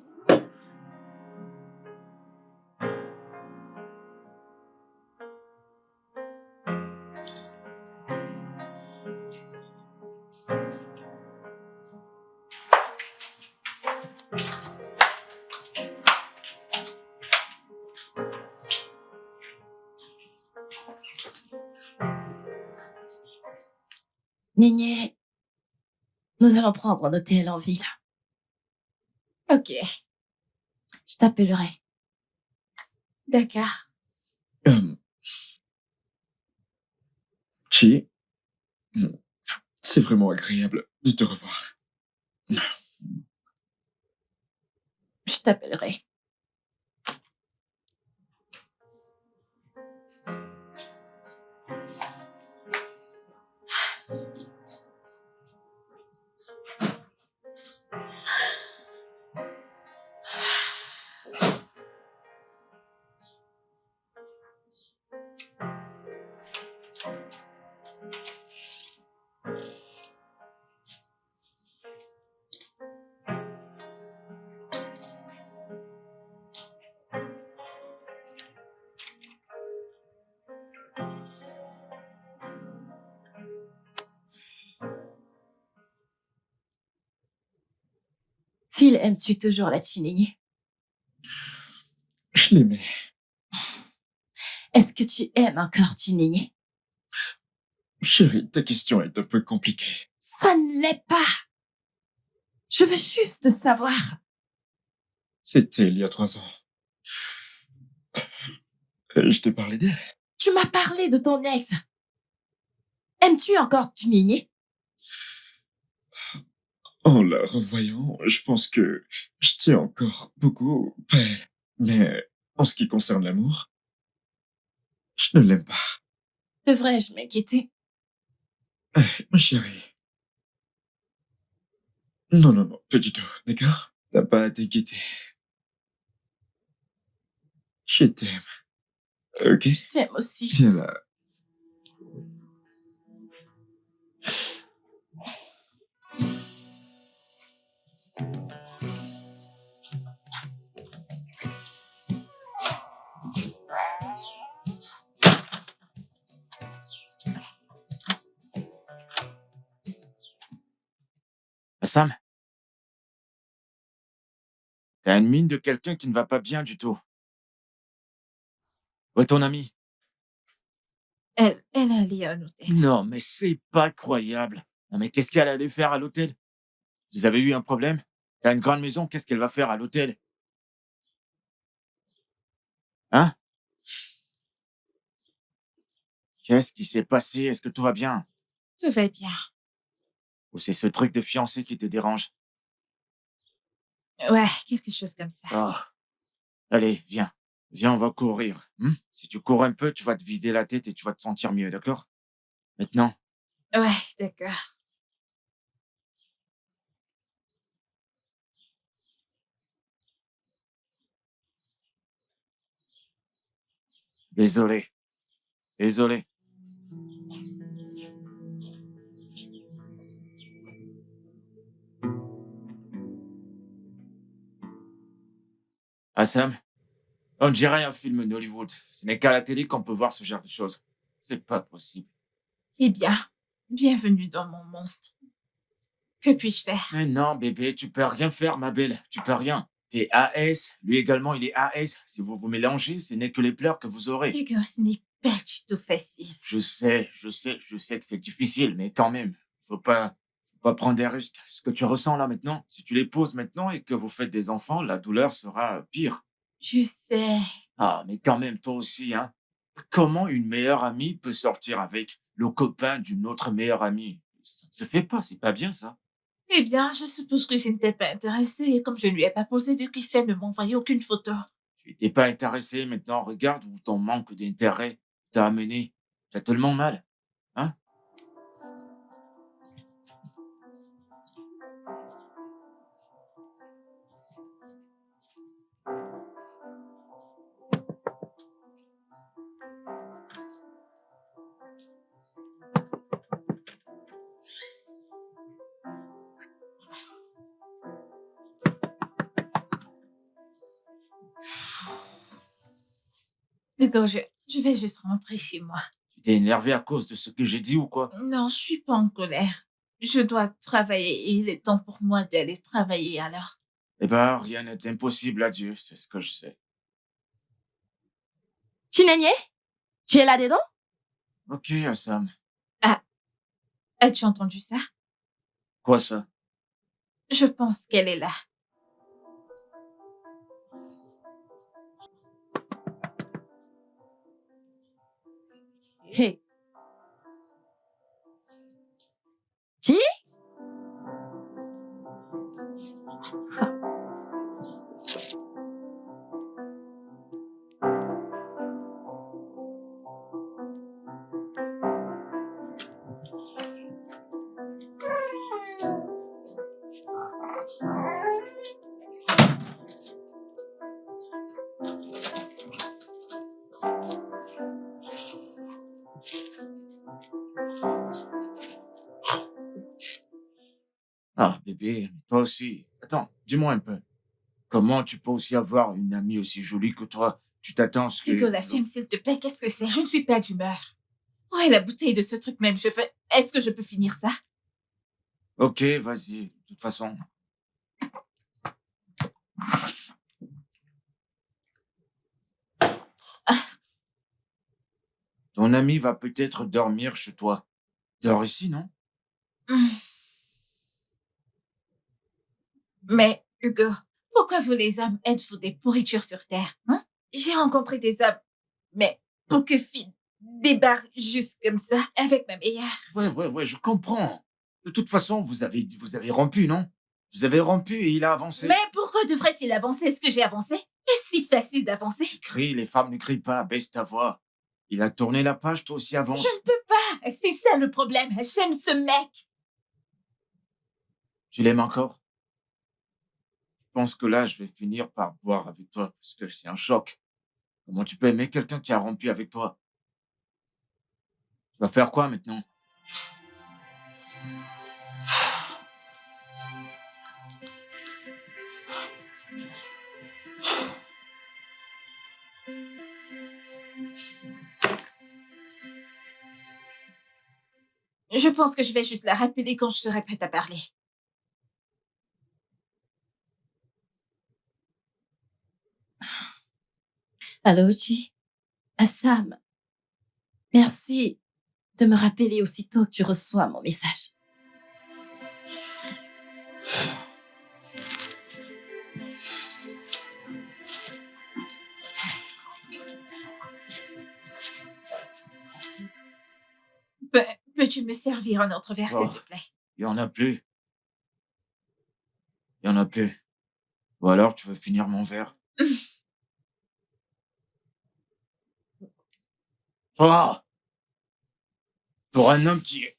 Néné, nous allons prendre un hôtel en ville. Ok, Je t'appellerai. d'accord. Chi, c'est vraiment agréable de te revoir. Je t'appellerai. Phil, aimes-tu toujours la Chineye? Je l'aimais. Est-ce que tu aimes encore Chineye? Chérie, ta question est un peu compliquée. Ça ne l'est pas. Je veux juste savoir. C'était il y a 3 ans. Je t'ai parlé d'elle. Tu m'as parlé de ton ex. Aimes-tu encore Chineye? En la revoyant, je pense que je tiens encore beaucoup à elle. Mais en ce qui concerne l'amour, je ne l'aime pas. Devrais-je m'inquiéter? Ma chérie. Non, non, non, pas du tout, d'accord? T'as pas à t'inquiéter. Je t'aime. Ok? Je t'aime aussi. Viens là. Sam, t'as une mine de quelqu'un qui ne va pas bien du tout. Où est ton ami? Elle est allée à un hôtel. Non, mais c'est pas croyable. Non, mais qu'est-ce qu'elle allait faire à l'hôtel? Vous avez eu un problème? T'as une grande maison, qu'est-ce qu'elle va faire à l'hôtel? Hein? Qu'est-ce qui s'est passé? Est-ce que tout va bien? Tout va bien. Ou c'est ce truc de fiancé qui te dérange? Ouais, quelque chose comme ça. Oh, allez, viens. Viens, on va courir. Si tu cours un peu, tu vas te vider la tête et tu vas te sentir mieux, d'accord? Maintenant, Ouais, d'accord. désolé. Désolé. Ah, Sam, on dirait un film d'Hollywood. Ce n'est qu'à la télé qu'on peut voir ce genre de choses. C'est pas possible. Eh bien, bienvenue dans mon monde. Que puis-je faire? Mais non, bébé, tu peux rien faire, ma belle. Tu peux rien. T'es AS, lui également, il est AS. Si vous vous mélangez, ce n'est que les pleurs que vous aurez. Hugo, ce n'est pas du tout facile. Je sais que c'est difficile, mais quand même, faut pas prendre des risques. Ce que tu ressens là maintenant, si tu les poses maintenant et que vous faites des enfants, la douleur sera pire. Je sais. Ah, mais quand même, toi aussi, hein. Comment une meilleure amie peut sortir avec le copain d'une autre meilleure amie? Ça ne se fait pas, c'est pas bien ça. Eh bien, je suppose que je n'étais pas intéressée et comme je ne lui ai pas posé de questions, elle ne m'a envoyé aucune photo. Tu n'étais pas intéressé, maintenant regarde où ton manque d'intérêt t'a amené. T'as tellement mal, hein? Hugo, je vais juste rentrer chez moi. Tu t'es énervé à cause de ce que j'ai dit ou quoi? Non, je suis pas en colère. Je dois travailler et il est temps pour moi d'aller travailler alors. Eh ben, rien n'est impossible à Dieu, c'est ce que je sais. Chinenye, tu es là-dedans? Ok, Sam. Ah, as-tu entendu ça? Quoi ça? Je pense qu'elle est là. Hey. Chi? Ah, bébé, mais toi aussi. Attends, dis-moi un peu. Comment tu peux aussi avoir une amie aussi jolie que toi? Tu t'attends à ce Hugo, que... la femme, s'il te plaît, qu'est-ce que c'est? Je ne suis pas d'humeur. Oh, et la bouteille de ce truc même, je fais... Est-ce que je peux finir ça? Ok, vas-y. De toute façon, ton ami va peut-être dormir chez toi. Dors ici, non? Mais, Hugo, pourquoi vous les hommes êtes-vous des pourritures sur Terre, hein? J'ai rencontré des hommes, mais pour que Finn débarque juste comme ça avec ma meilleure. Ouais, je comprends. De toute façon, vous avez rompu, non? Vous avez rompu et il a avancé. Mais pourquoi devrait-il avancer? Est-ce que j'ai avancé? Est-ce si facile d'avancer? Crie, les femmes ne crient pas, baisse ta voix. Il a tourné la page, toi aussi avance. Je ne peux pas. C'est ça le problème. J'aime ce mec. Tu l'aimes encore? Je pense que là, je vais finir par boire avec toi parce que c'est un choc. Comment tu peux aimer quelqu'un qui a rompu avec toi? Tu vas faire quoi maintenant? Je pense que je vais juste la rappeler quand je serai prête à parler. Allô, Chi? Ah, Sam, Merci de me rappeler aussitôt que tu reçois mon message. Peux-tu me servir un autre verre, s'il Oh, te plaît? il y en a plus. Il y en a plus. Ou alors, tu veux finir mon verre? Oh! Pour un homme qui est...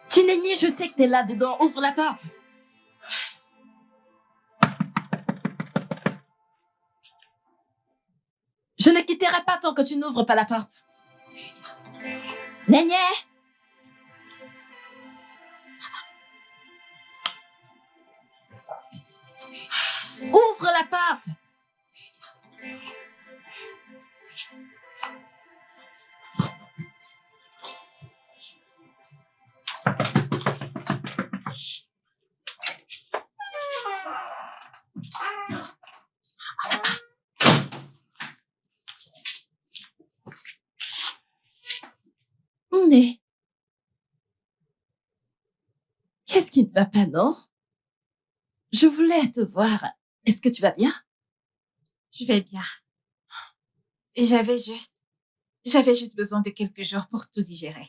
Chinenye, je sais que t'es là-dedans. Ouvre la porte. Je ne quitterai pas tant que tu n'ouvres pas la porte. Nenye! Ouvre la porte! Mais qu'est-ce qui ne va pas, non? Je voulais te voir. Est-ce que tu vas bien? Je vais bien. Et j'avais juste besoin de quelques jours pour tout digérer.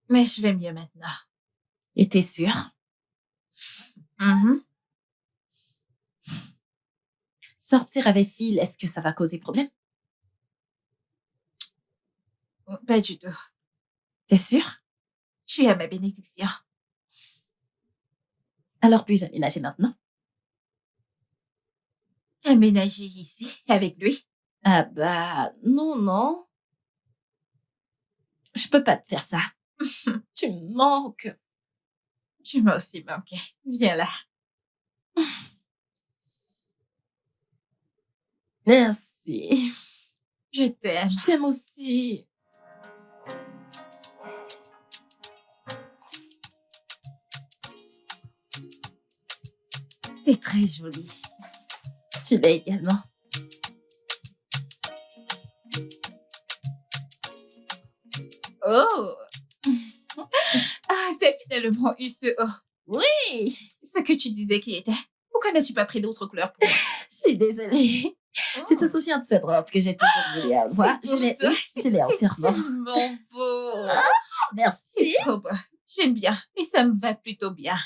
Mais je vais mieux maintenant. Et t'es sûre? Mhm. Sortir avec Phil, est-ce que ça va causer problème? Pas du tout. T'es sûre? Tu as ma bénédiction. Alors puis-je aménager maintenant? Aménager ici, avec lui. Ah bah, non. Je peux pas te faire ça. Tu me manques. Tu m'as aussi manqué. Viens là. Merci. Je t'aime. Je t'aime aussi. T'es très jolie. Tu l'es également. Oh! Ah, t'as finalement eu ce oh. Oui, Ce que tu disais qui était. Pourquoi n'as-tu pas pris d'autres couleurs pour moi? je suis désolée. Tu te souviens de cette robe que j'ai toujours voulu avoir? C'est pour toi. Je l'ai C'est entièrement. tellement beau. C'est Merci. trop beau. J'aime bien. Et ça me va plutôt bien.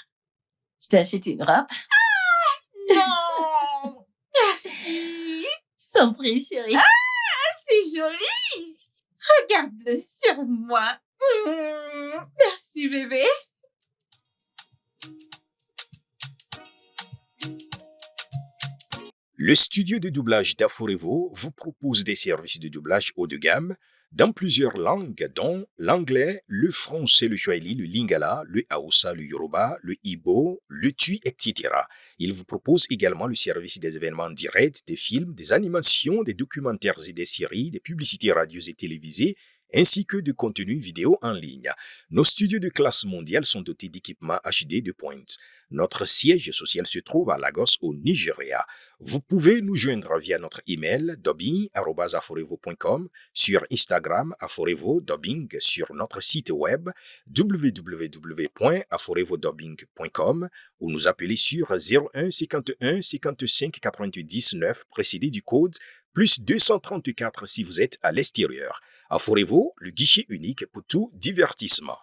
Je t'ai acheté une robe. Non! Merci. Je t'en prie, chérie. C'est joli. Regarde-le sur moi. Merci, bébé. Le studio de doublage d'Aforevo vous propose des services de doublage haut de gamme dans plusieurs langues, dont l'anglais, le français, le swahili, le lingala, le hausa, le yoruba, le ibo, le tui, etc. Il vous propose également le service des événements directs, des films, des animations, des documentaires et des séries, des publicités radio et télévisées, ainsi que de contenus vidéo en ligne. Nos studios de classe mondiale sont dotés d'équipements HD de pointe. Notre siège social se trouve à Lagos, au Nigeria. Vous pouvez nous joindre via notre email dubbing@aforevo.com, sur Instagram Aforevo Dubbing, sur notre site web www.aforevodubbing.com ou nous appeler sur 01 51 55 88 19 précédé du code plus 234 si vous êtes à l'extérieur. Aforevo, le guichet unique pour tout divertissement.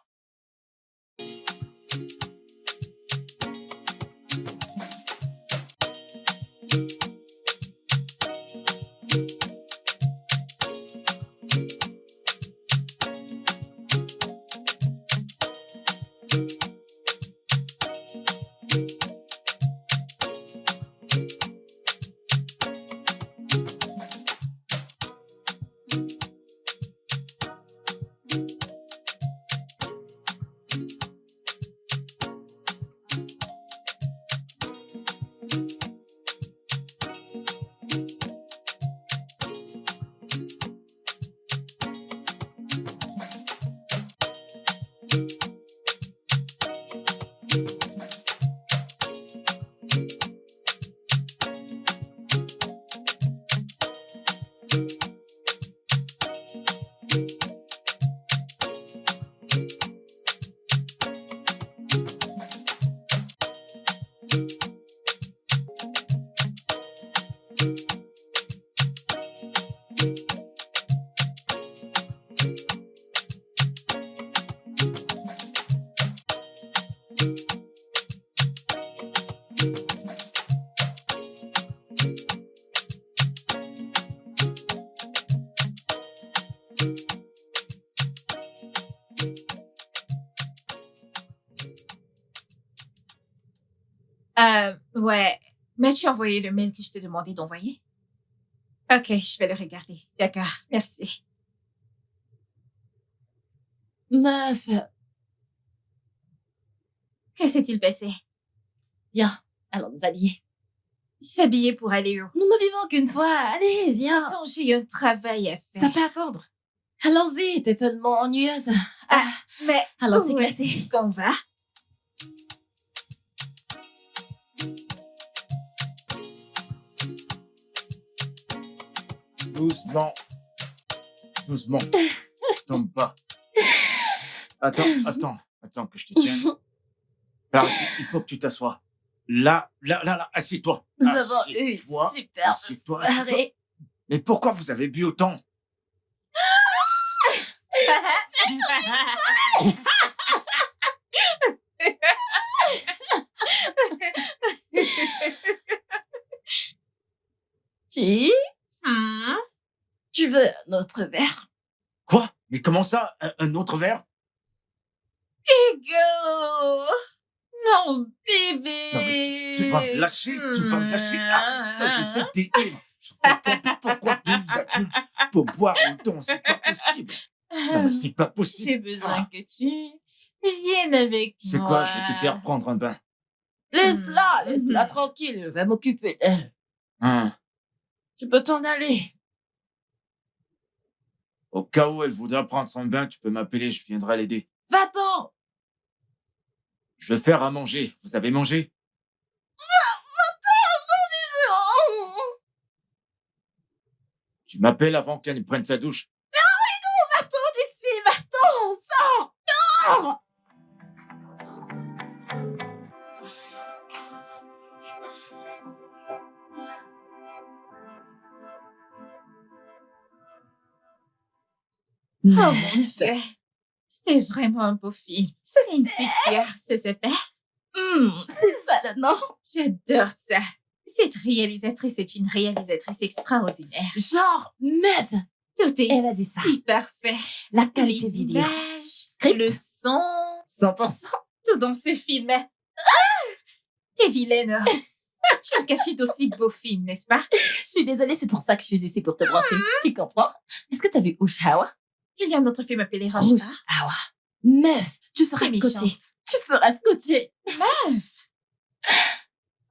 Ouais. M'as-tu envoyé le mail que je t'ai demandé d'envoyer? Ok, je vais le regarder. D'accord, merci. Meuf, Que s'est-il passé? viens, allons nous habiller. S'habiller pour aller où? Nous ne vivons qu'une fois. Allez, viens. Attends, j'ai un travail à faire. Ça peut attendre. Allons-y, t'es tellement ennuyeuse. Mais allons, c'est où classé. est-ce qu'on va? Doucement. Doucement. Tombe pas. Attends que je te tienne. Par ici, il faut que tu t'assoies. Là, assieds-toi. Nous avons eu une Assieds-toi, superbe assieds-toi, soirée. Mais pourquoi vous avez bu autant? Tu, Hmm? tu veux un autre verre? Quoi? Mais comment ça? Un autre verre? Hugo! Non, bébé! Non, mais tu vas me lâcher, tu vas me lâcher. Ah, ça, je sais que t'es ivre. Je comprends pas pourquoi deux adultes pour boire autant, c'est pas possible. Non, mais c'est pas possible. J'ai besoin que tu viennes avec moi. C'est quoi? Je vais te faire prendre un bain. Laisse-la tranquille, je vais m'occuper d'elle. Hein? Tu peux t'en aller. Au cas où elle voudra prendre son bain, tu peux m'appeler, je viendrai l'aider. Va-t'en! Je vais faire à manger. Vous avez mangé? Tu m'appelles avant qu'elle prenne sa douche. Va-t'en d'ici, va-t'en, sors! Non! Oh mon Dieu! C'était vraiment un beau film. C'est une figure, c'est super. C'est ça le nom. J'adore ça. Cette réalisatrice est une réalisatrice extraordinaire. Genre, meuf, Tout est elle a dit ça. si parfait. La qualité Les vidéo. images, Script. le son, 100%. tout dans ce film. T'es vilaine. Tu as caché d'aussi beaux films, n'est-ce pas? Je suis désolée, c'est pour ça que je suis ici pour te brancher. Tu comprends? Est-ce que t'as vu Ushawa? Il y a un autre film appelé Rouge. Rush. Ah ouais. Meuf, tu seras T'es scotché. méchante. Tu seras scotché. Meuf!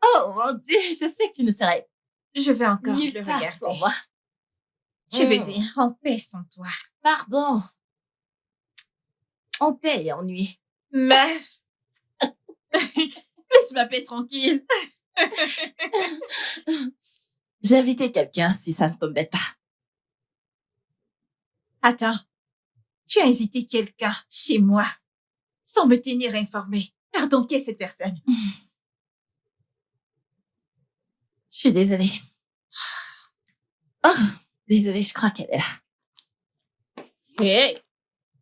Oh mon Dieu, je sais que tu ne serais Je vais encore nulle le part regarder. sans moi. Je veux dire, en paix sans toi. Pardon. En paix et ennui. Meuf! Laisse ma paix tranquille. J'ai invité quelqu'un si ça ne t'embête pas. Attends. Tu as invité quelqu'un chez moi sans me tenir informée. Pardon, qui est cette personne? Je suis désolée. Oh, désolée, je crois qu'elle est là. Hey!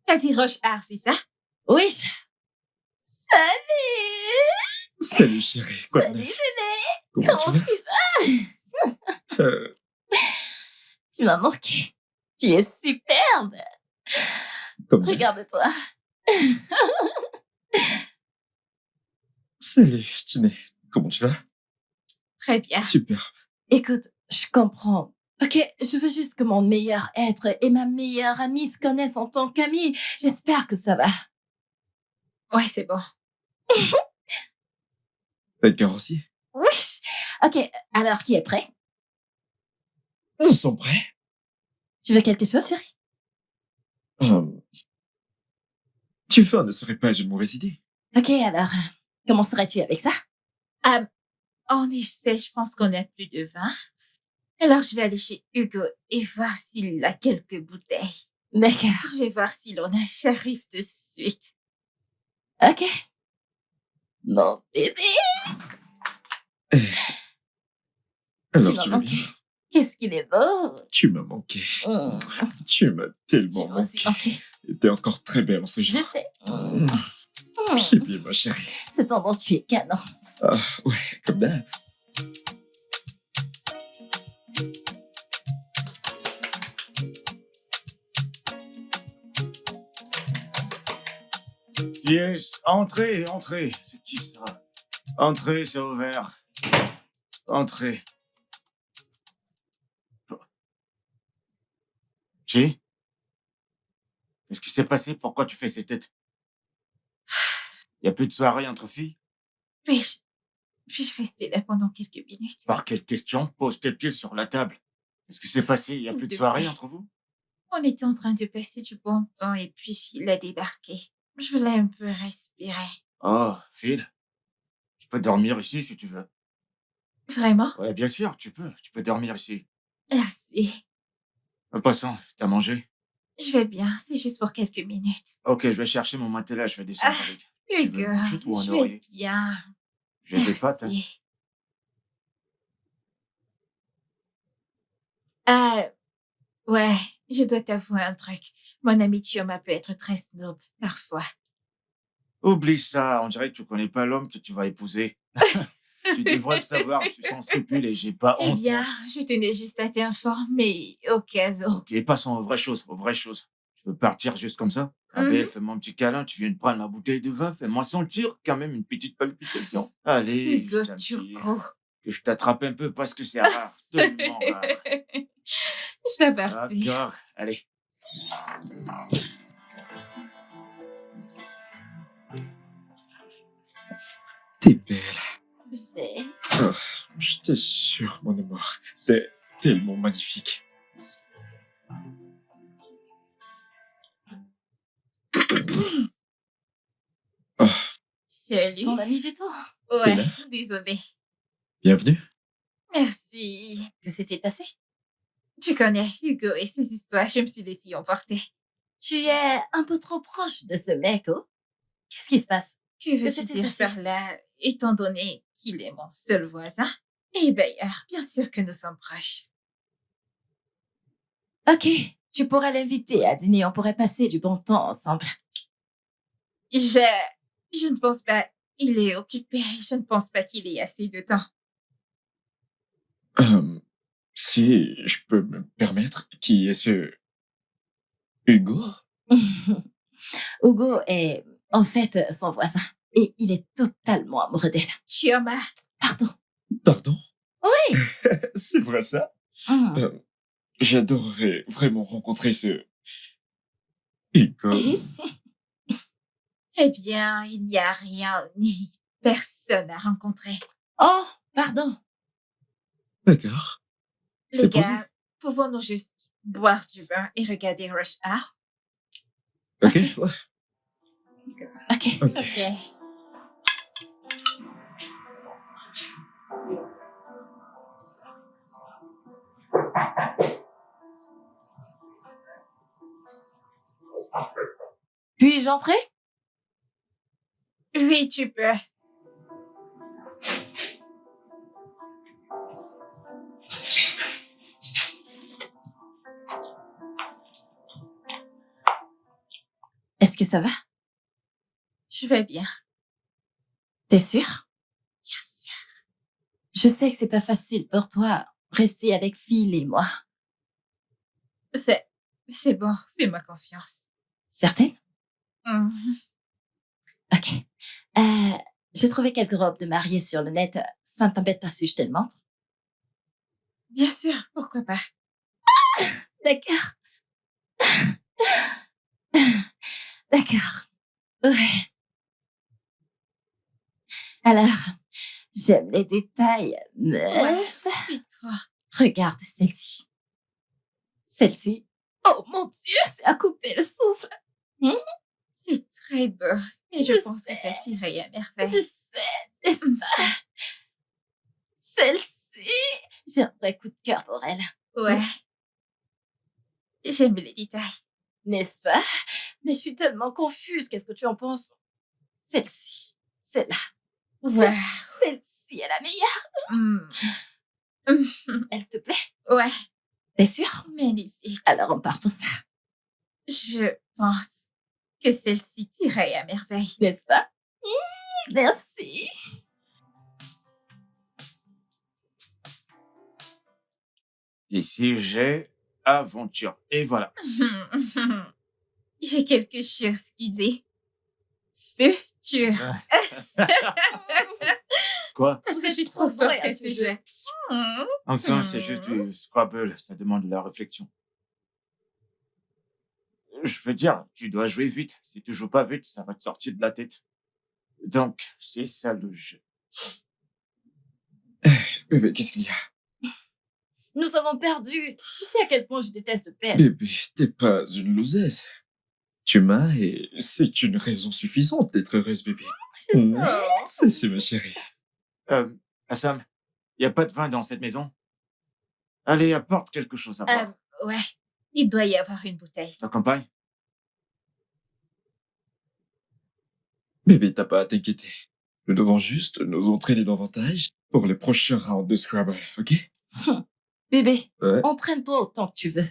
T'as dit Roche Art, c'est ça? Oui. Salut! Salut chérie, quoi de Salut neuf? bébé! Comment Comment tu tu vas? vas? Tu m'as manqué. Tu es superbe. Comme Regarde-toi. Salut, Tiné. Comment tu vas? Très bien. Super. Écoute, je comprends. Ok, je veux juste que mon meilleur être et ma meilleure amie se connaissent en tant qu'amis. J'espère que ça va. Ouais, c'est bon. T'as le carrossier? Oui. Ok, alors qui est prêt? Ils sont prêts? Tu veux quelque chose, chérie? Tu vin ne serait pas une mauvaise idée. Ok, alors, comment serais-tu avec ça? En effet, je pense qu'on a plus de vin. Alors, je vais aller chez Hugo et voir s'il a quelques bouteilles. D'accord. Je vais voir si l'on a. J'arrive de suite. Ok. Mon bébé, Eh, tu Alors, m'as tu vas bien? manqué. Qu'est-ce qu'il est beau. Tu m'as manqué. Mmh. Tu m'as Tu tellement m'as aussi manqué. manqué. Et t'es encore très belle en ce Je jour. sais. Mmh. Mmh. Pipi, ma chérie. Cependant, tu es canon. Ah, ouais, comme d'hab. Yes, entrez, entrez. C'est qui ça? Entrez, c'est ouvert. Entrez. Qui? Qu'est-ce qui s'est passé? Pourquoi tu fais ces têtes? Y a plus de soirée entre filles? Puis-je puis-je rester là pendant quelques minutes? Par quelle question? Pose tes pieds sur la table. Qu'est-ce qui s'est passé? Y a S'il plus de te soirée plaît. entre vous? On était en train de passer du bon temps et puis Phil a débarqué. Je voulais un peu respirer. Oh, Phil, tu peux dormir ici si tu veux. Vraiment? Ouais, bien sûr, tu peux. Tu peux dormir ici. Merci. En passant, t'as mangé? Je vais bien, c'est juste pour quelques minutes. Ok, je vais chercher mon matelas, je vais descendre Ah, avec. Tu veux Hugo, une couchette ou un je vais oreiller? bien. J'ai des pâtes, hein. Merci. Ah, ouais, je dois t'avouer un truc. Mon ami Chioma peut être très snob, parfois. Oublie ça, on dirait que tu connais pas l'homme que tu vas épouser. Tu devrais le savoir, je suis sans scrupules et j'ai pas Eh honte. bien, moi. je tenais juste à t'informer au cas où. Ok, passons aux vraies choses, aux vraies choses. Tu veux partir juste comme ça? Ah Mhm. belle, fais-moi un petit câlin, tu viens de prendre ma bouteille de vin, fais-moi sentir quand même une petite palpitation. Allez, Hugo je t'attire. Turco. Que je t'attrape un peu parce que c'est rare, tellement rare. Je dois partir. D'accord, allez. T'es belle. Je sais. Oh, j'étais sûr, mon amour. T'es tellement magnifique. Oh, Salut. On a mis du temps. t'es Ouais, là? désolée. Bienvenue. Merci. Que s'est-il passé? Tu connais Hugo et ses histoires, je me suis laissée emporter. Tu es un peu trop proche de ce mec, oh? Qu'est-ce qui se passe? Que veux-tu s'est-il dire passé? par là, étant donné qu'il est mon seul voisin? Et d'ailleurs, bien sûr que nous sommes proches. Ok, tu pourrais l'inviter à dîner, on pourrait passer du bon temps ensemble. Je ne pense pas. Il est occupé. Je ne pense pas qu'il ait assez de temps. Si je peux me permettre, qui est ce Hugo? Hugo est en fait son voisin et il est totalement amoureux d'elle. Chioma, Pardon. Pardon? Oui. C'est vrai ça? Hmm. J'adorerais vraiment rencontrer ce Hugo. eh bien, il n'y a rien ni personne à rencontrer. Oh, pardon. D'accord. Les C'est posé. gars, pouvons-nous juste boire du vin et regarder Rush Hour? Ok, ouais. Ok. Ok. Ok. Puis-je entrer? Oui, tu peux. Est-ce que ça va? Je vais bien. T'es sûr? Bien sûr. Je sais que c'est pas facile pour toi, rester avec Phil et moi. C'est bon, fais-moi confiance. Certaine? Mhm. Ok. J'ai trouvé quelques robes de mariée sur le net. Ça ne t'embête pas si je te le montre? Bien sûr, pourquoi pas. D'accord. D'accord. Ouais. Alors, j'aime les détails. Ouais, c'est trop. Regarde celle-ci. Celle-ci. Oh mon Dieu, c'est à couper le souffle. C'est très beau. Et je Je pense que sais. ça t'irait à Je merveille. sais, n'est-ce pas? Celle-ci. J'ai un vrai coup de cœur pour elle. Ouais. J'aime les détails. N'est-ce pas? Mais je suis tellement confuse. Qu'est-ce que tu en penses? Celle-ci. Celle-là. Ouais. Celle-ci est la meilleure. Hmm. Elle te plaît? Ouais. T'es sûre? Magnifique. Alors on part pour ça. Je pense que celle-ci t'irait à merveille. N'est-ce pas? Merci. Ici, j'ai aventure. Et voilà. J'ai quelque chose qui dit futur. Quoi? Parce que je suis trop trop forte vraie à à ce ce jeu. jeu. Hmm. Enfin, c'est juste du Scrabble. Ça demande de la réflexion. Je veux dire, tu dois jouer vite. Si tu joues pas vite, ça va te sortir de la tête. Donc, c'est ça le jeu. Bébé, qu'est-ce qu'il y a? Nous avons perdu. Tu sais à quel point je déteste perdre. Bébé, t'es pas une loseuse. Tu m'as et c'est une raison suffisante d'être heureuse, bébé. C'est ma chérie. Assam, y a pas de vin dans cette maison? Allez, apporte quelque chose à boire. Ouais. Il doit y avoir une bouteille. Ta compagne? Bébé, t'as pas à t'inquiéter. Nous devons juste nous entraîner davantage pour le prochain round de Scrabble, ok? Bébé, Ouais. entraîne-toi autant que tu veux.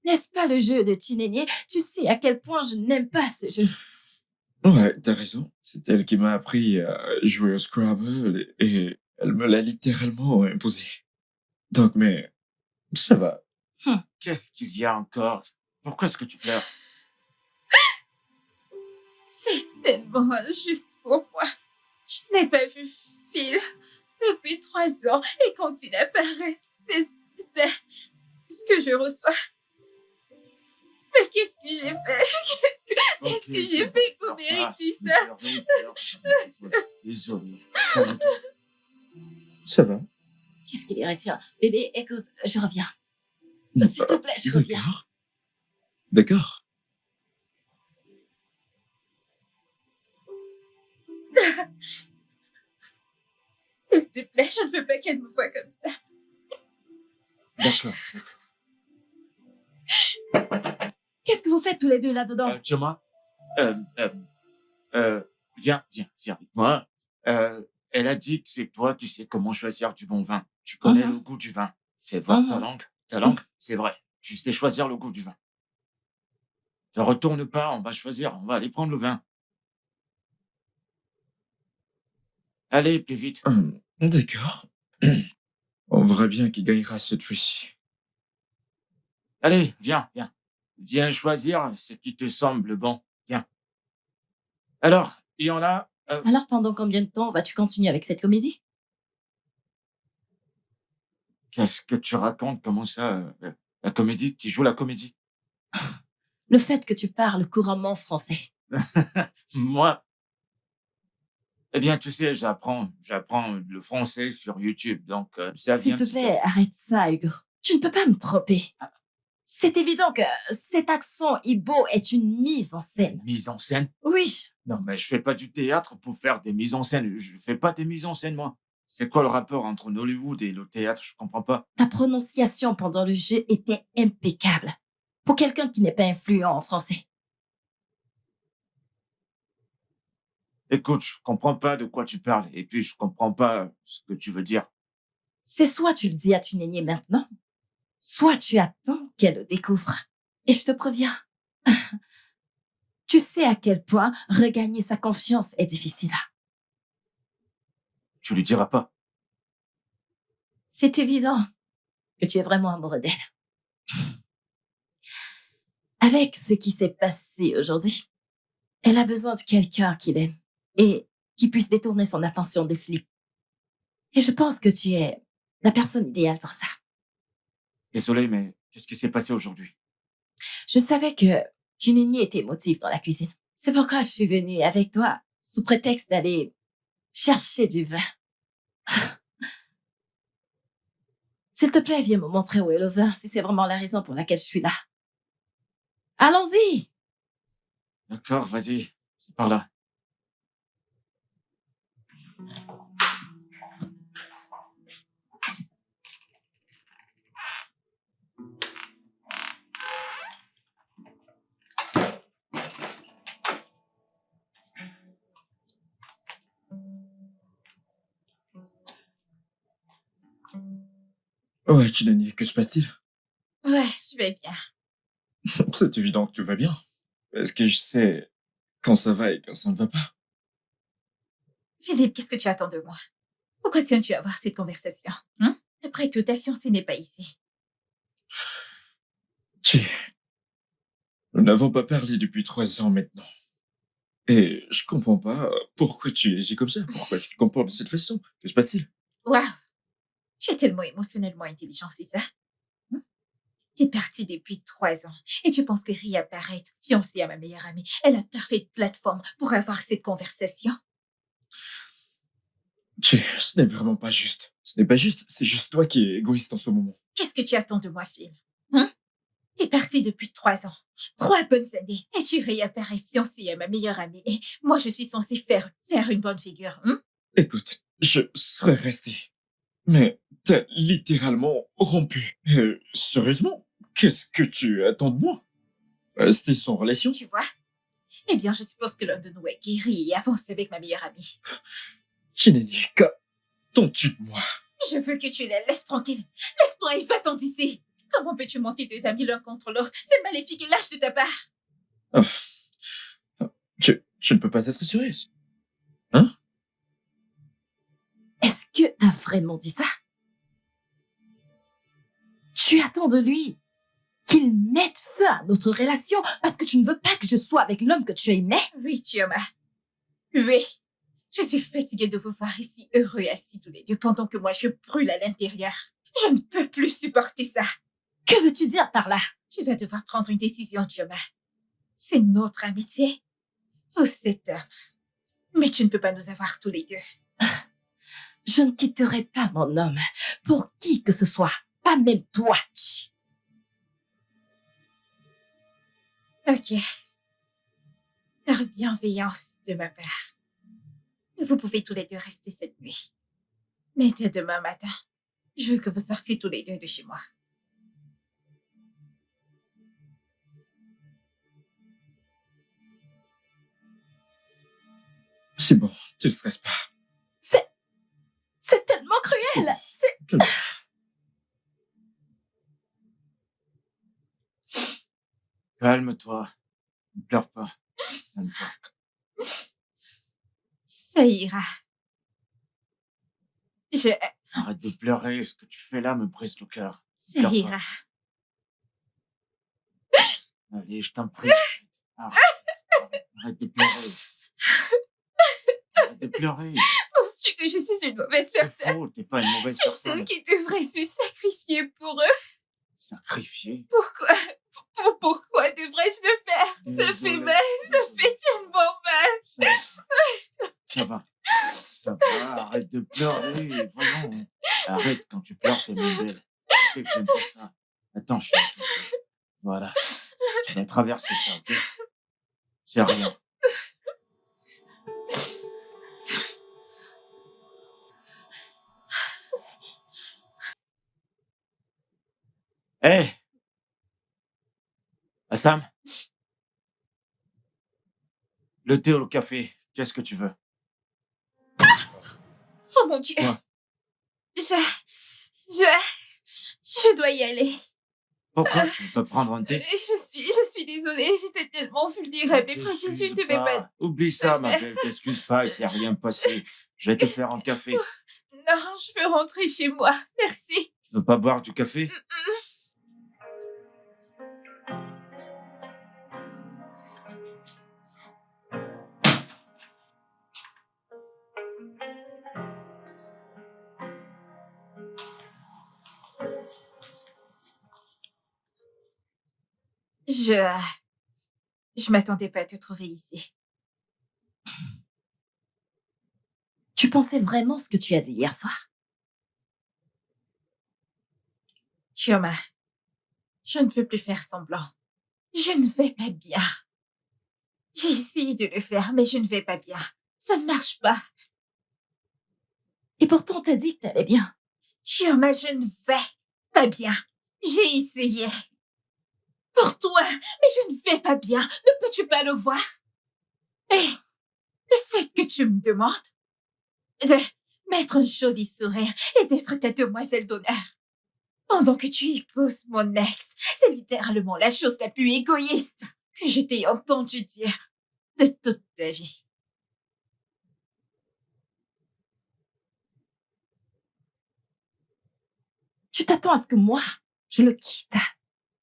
N'est-ce pas le jeu de Tinenier? Tu sais à quel point je n'aime pas ce jeu. Ouais, t'as raison. C'est elle qui m'a appris à jouer au Scrabble et elle me l'a littéralement imposé. Donc, mais ça va. Qu'est-ce qu'il y a encore? Pourquoi est-ce que tu pleures? C'est tellement injuste pour moi. Je n'ai pas vu Phil depuis 3 ans et quand il apparaît, c'est ce que je reçois. Mais qu'est-ce que j'ai fait? Qu'est-ce que j'ai fait pour mériter ça? Désolé. Ça va. Qu'est-ce qu'il irait dire? Bébé, écoute, je reviens. S'il te plaît, je reviens. D'accord. D'accord. S'il te plaît, je ne veux pas qu'elle me voie comme ça. D'accord. Qu'est-ce que vous faites tous les deux là-dedans? Thomas, viens avec moi. Elle a dit que c'est toi qui sais comment choisir du bon vin. Tu connais le goût du vin. Fais voir ta langue. Ta langue, c'est vrai. Tu sais choisir le goût du vin. Ne retourne pas, on va choisir. On va aller prendre le vin. Allez, plus vite. D'accord. On verra bien qui gagnera cette fois-ci. Allez, viens. Viens choisir ce qui te semble bon. Viens. Alors, il y en a... Alors, pendant combien de temps vas-tu continuer avec cette comédie? Qu'est-ce que tu racontes? Comment ça? La comédie? Qui joue la comédie? Le fait que tu parles couramment français. Moi? Eh bien, tu sais, j'apprends le français sur YouTube, donc ça S'il vient te petit à plaît, arrête ça, Hugo. Tu ne peux pas me tromper. C'est évident que cet accent Igbo est une mise en scène. mise en scène. Oui, Non, mais je fais pas du théâtre pour faire des mises en scène. Je fais pas des mises en scène, moi. C'est quoi le rapport entre Hollywood et le théâtre? Je comprends pas. ta prononciation pendant le jeu était impeccable. Pour quelqu'un qui n'est pas influent en français. Écoute, je comprends pas de quoi tu parles. Et puis, je comprends pas ce que tu veux dire. C'est soit tu le dis à Tunenier maintenant, soit tu attends qu'elle le découvre. Et je te préviens, tu sais à quel point regagner sa confiance est difficile. Tu lui diras pas. C'est évident que tu es vraiment amoureux d'elle. Avec ce qui s'est passé aujourd'hui, elle a besoin de quelqu'un qui l'aime et qui puisse détourner son attention des flics. Et je pense que tu es la personne idéale pour ça. Désolé, mais qu'est-ce qui s'est passé aujourd'hui? Je savais que Tuneni était émotif dans la cuisine. C'est pourquoi je suis venue avec toi sous prétexte d'aller chercher du vin. S'il te plaît, viens me montrer où est le vin si c'est vraiment la raison pour laquelle je suis là. Allons-y! D'accord, vas-y. C'est par là. Ouais, Chinani, que se passe-t-il? Ouais, je vais bien. C'est évident que tout va bien. Est-ce que je sais quand ça va et quand ça ne va pas? Philippe, qu'est-ce que tu attends de moi? Pourquoi tiens-tu à avoir cette conversation? Après tout, ta fiancée n'est pas ici. Tchè, nous n'avons pas parlé depuis 3 ans maintenant. Et je comprends pas pourquoi tu agis comme ça. Pourquoi tu te comportes de cette façon? Que se passe-t-il? Waouh! Tu es tellement émotionnellement intelligent, c'est ça? Hmm? T'es parti depuis 3 ans et tu penses que Ria Barrett, fiancée à ma meilleure amie, est la parfaite plateforme pour avoir cette conversation? Tchè, ce n'est vraiment pas juste. Ce n'est pas juste, c'est juste toi qui es égoïste en ce moment. Qu'est-ce que tu attends de moi, Phil? T'es parti depuis 3 ans. 3 bonnes années. Et tu réapparais fiancée à ma meilleure amie. Et moi, je suis censée faire une bonne figure. Écoute, je serais resté. Mais t'as littéralement rompu. Sérieusement? Qu'est-ce que tu attends de moi? C'était sans relation? Tu vois? Eh bien, je suppose que l'un de nous est guéri et avance avec ma meilleure amie. Chinani, qu'attends-tu de moi? Je veux que tu les laisses tranquilles. Lève-toi et va-t'en d'ici. Comment peux-tu monter 2 amis l'un contre l'autre? C'est maléfique et lâche de ta part. Oh, tu ne peux pas être sérieuse. Hein? Est-ce que t'as vraiment dit ça? Tu attends de lui qu'il mette feu à notre relation parce que tu ne veux pas que je sois avec l'homme que tu aimais? Oui, Chioma. Oui. Je suis fatiguée de vous voir ici heureux et assis tous les deux pendant que moi je brûle à l'intérieur. Je ne peux plus supporter ça. Que veux-tu dire par là? Tu vas devoir prendre une décision, Chioma. C'est notre amitié ou cet homme. Mais tu ne peux pas nous avoir tous les deux. Je ne quitterai pas mon homme pour qui que ce soit, pas même toi. Chut. Ok. Par bienveillance de ma part, vous pouvez tous les deux rester cette nuit. Mais dès demain matin, je veux que vous sortiez tous les deux de chez moi. C'est bon, tu ne stresses pas. C'est tellement cruel. Calme. Calme-toi. Ne pleure pas. Calme-toi. Ça ira. Arrête de pleurer. Ce que tu fais là me brise le cœur. Ça Pleure pas. ira. Allez, je t'en prie. Arrête. Arrête de pleurer. Arrête de pleurer. Penses-tu que je suis une mauvaise C'est personne? faux. T'es pas une Je mauvaise suis personne. celle qui devrait se sacrifier pour eux. Sacrifié. Pourquoi? Pourquoi devrais-je le faire? Ça fait Désolé. mal, ça fait tellement mal. Ça va. Ça va. Arrête de pleurer. Voyons. Arrête. Quand tu pleures, t'es moins belle. Tu sais que j'aime pas ça. Attends, je suis tout seul. Voilà. Tu vas traverser ça, ok? C'est rien. Hé! Assam? Le thé ou le café? Qu'est-ce que tu veux? Oh mon Dieu. Quoi? Je dois y aller. Pourquoi tu veux pas prendre un thé? Je suis désolée, j'étais tellement vulnérable et fragile, je ne devais pas. Oublie ça, ma belle. T'excuse pas, il s'est rien passé. Je vais te faire un café. Non, je veux rentrer chez moi. Merci. Tu veux pas boire du café? Je m'attendais pas à te trouver ici. Tu pensais vraiment ce que tu as dit hier soir? Chioma, je ne peux plus faire semblant. Je ne vais pas bien. J'ai essayé de le faire, mais je ne vais pas bien. Ça ne marche pas. Et pourtant, t'as dit que t'allais bien. Chioma, je ne vais pas bien. J'ai essayé. Pour toi, mais je ne vais pas bien. Ne peux-tu pas le voir? Et le fait que tu me demandes de mettre un joli sourire et d'être ta demoiselle d'honneur, pendant que tu épouses mon ex. C'est littéralement la chose la plus égoïste que je t'ai entendu dire de toute ta vie. Tu t'attends à ce que moi, je le quitte.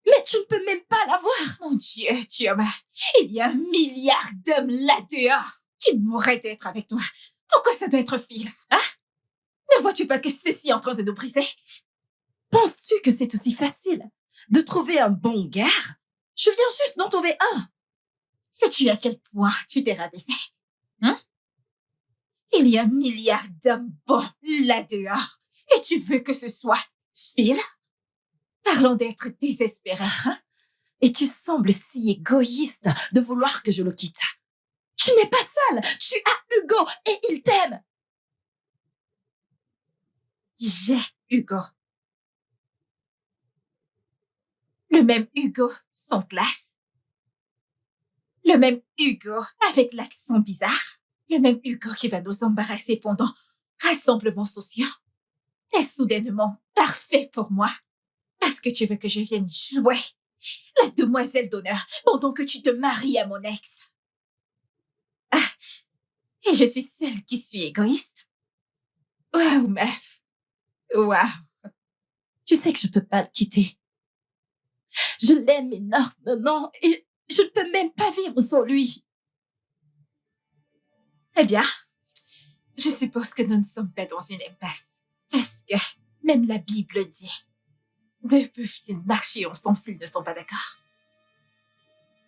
Mais tu ne peux même pas l'avoir. Mon Dieu, Thioma, il y a 1 milliard d'hommes là-dehors qui mourraient d'être avec toi. Pourquoi ça doit être Phil, hein? Ne vois-tu pas que ceci est en train de nous briser? Penses-tu que c'est aussi facile de trouver un bon gars? Je viens juste d'en trouver un. Sais-tu à quel point tu t'es rabaissé? Hein? Il y a 1 milliard d'hommes bons là-dehors. Et tu veux que ce soit Phil? Parlons d'être désespéré, hein? Et tu sembles si égoïste de vouloir que je le quitte. Tu n'es pas seule. Tu as Hugo et il t'aime. J'ai Hugo. Le même Hugo sans classe. Le même Hugo avec l'accent bizarre. Le même Hugo qui va nous embarrasser pendant rassemblements sociaux. Est soudainement parfait pour moi. Parce que tu veux que je vienne jouer la demoiselle d'honneur pendant que tu te maries à mon ex. Ah, et je suis celle qui suis égoïste. Waouh, meuf. Waouh. Tu sais que je peux pas le quitter. Je l'aime énormément et je ne peux même pas vivre sans lui. Eh bien, je suppose que nous ne sommes pas dans une impasse. Parce que même la Bible dit, deux peuvent-ils marcher ensemble s'ils ne sont pas d'accord?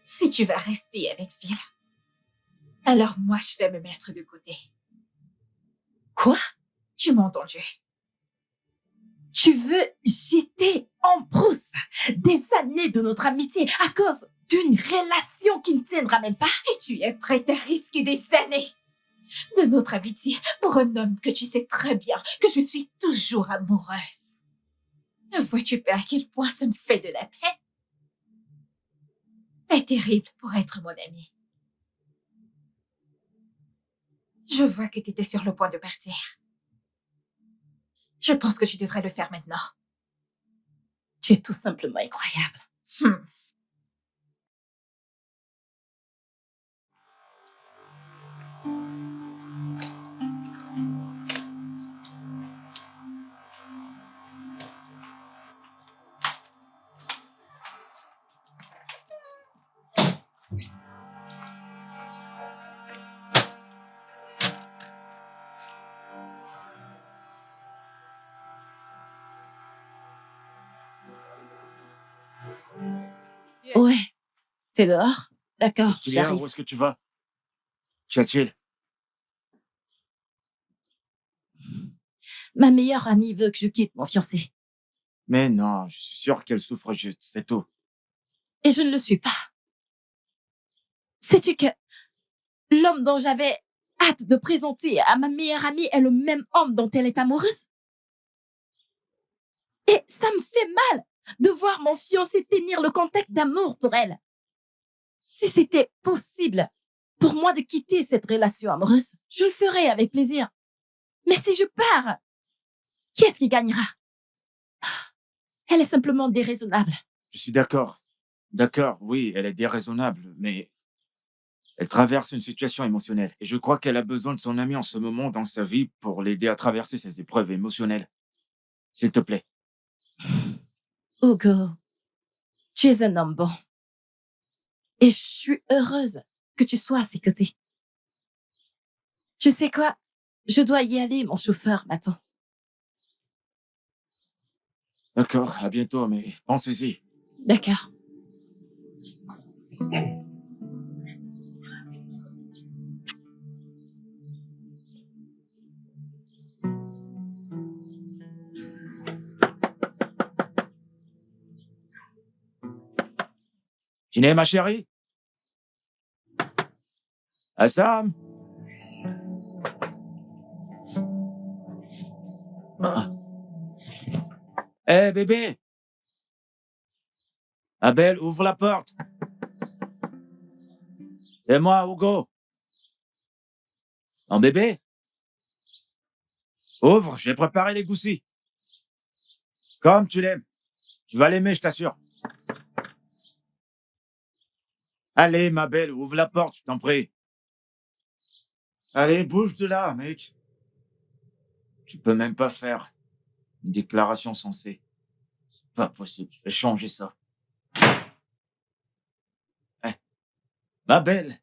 Si tu vas rester avec Phil, alors moi je vais me mettre de côté. Quoi? Tu m'as entendu? Tu veux jeter en brousse des années de notre amitié à cause d'une relation qui ne tiendra même pas? Et tu es prête à risquer des années de notre amitié pour un homme que tu sais très bien que je suis toujours amoureuse. Ne vois-tu pas à quel point ça me fait de la peine? Est terrible pour être mon ami. Je vois que tu étais sur le point de partir. Je pense que tu devrais le faire maintenant. Tu es tout simplement incroyable. Ouais, t'es dehors? D'accord, Qu'est-ce qu'il y a? j'arrive. Où est-ce que tu vas? Qu'y a-t-il? Ma meilleure amie veut que je quitte mon fiancé. Mais non, je suis sûr qu'elle souffre juste, c'est tout. Et je ne le suis pas. Sais-tu que l'homme dont j'avais hâte de présenter à ma meilleure amie est le même homme dont elle est amoureuse? Et ça me fait mal de voir mon fiancé tenir le contact d'amour pour elle. Si c'était possible pour moi de quitter cette relation amoureuse, je le ferais avec plaisir. Mais si je pars, qui est-ce qui gagnera? Elle est simplement déraisonnable. Je suis d'accord. D'accord, oui, elle est déraisonnable, mais elle traverse une situation émotionnelle. Et je crois qu'elle a besoin de son ami en ce moment dans sa vie pour l'aider à traverser ces épreuves émotionnelles. S'il te plaît. Hugo, tu es un homme bon. Et je suis heureuse que tu sois à ses côtés. Tu sais quoi? Je dois y aller, mon chauffeur m'attend. D'accord, à bientôt, mais pense-y. D'accord. Dîner, ma chérie? Assam? Ah. Hé, bébé! Abel, ouvre la porte. C'est moi, Hugo. Mon bébé? Ouvre, j'ai préparé les goussis. Comme tu l'aimes. Tu vas l'aimer, je t'assure. Allez, ma belle, ouvre la porte, je t'en prie. Allez, bouge de là, mec. Tu peux même pas faire une déclaration sensée. C'est pas possible, je vais changer ça. Eh, ma belle,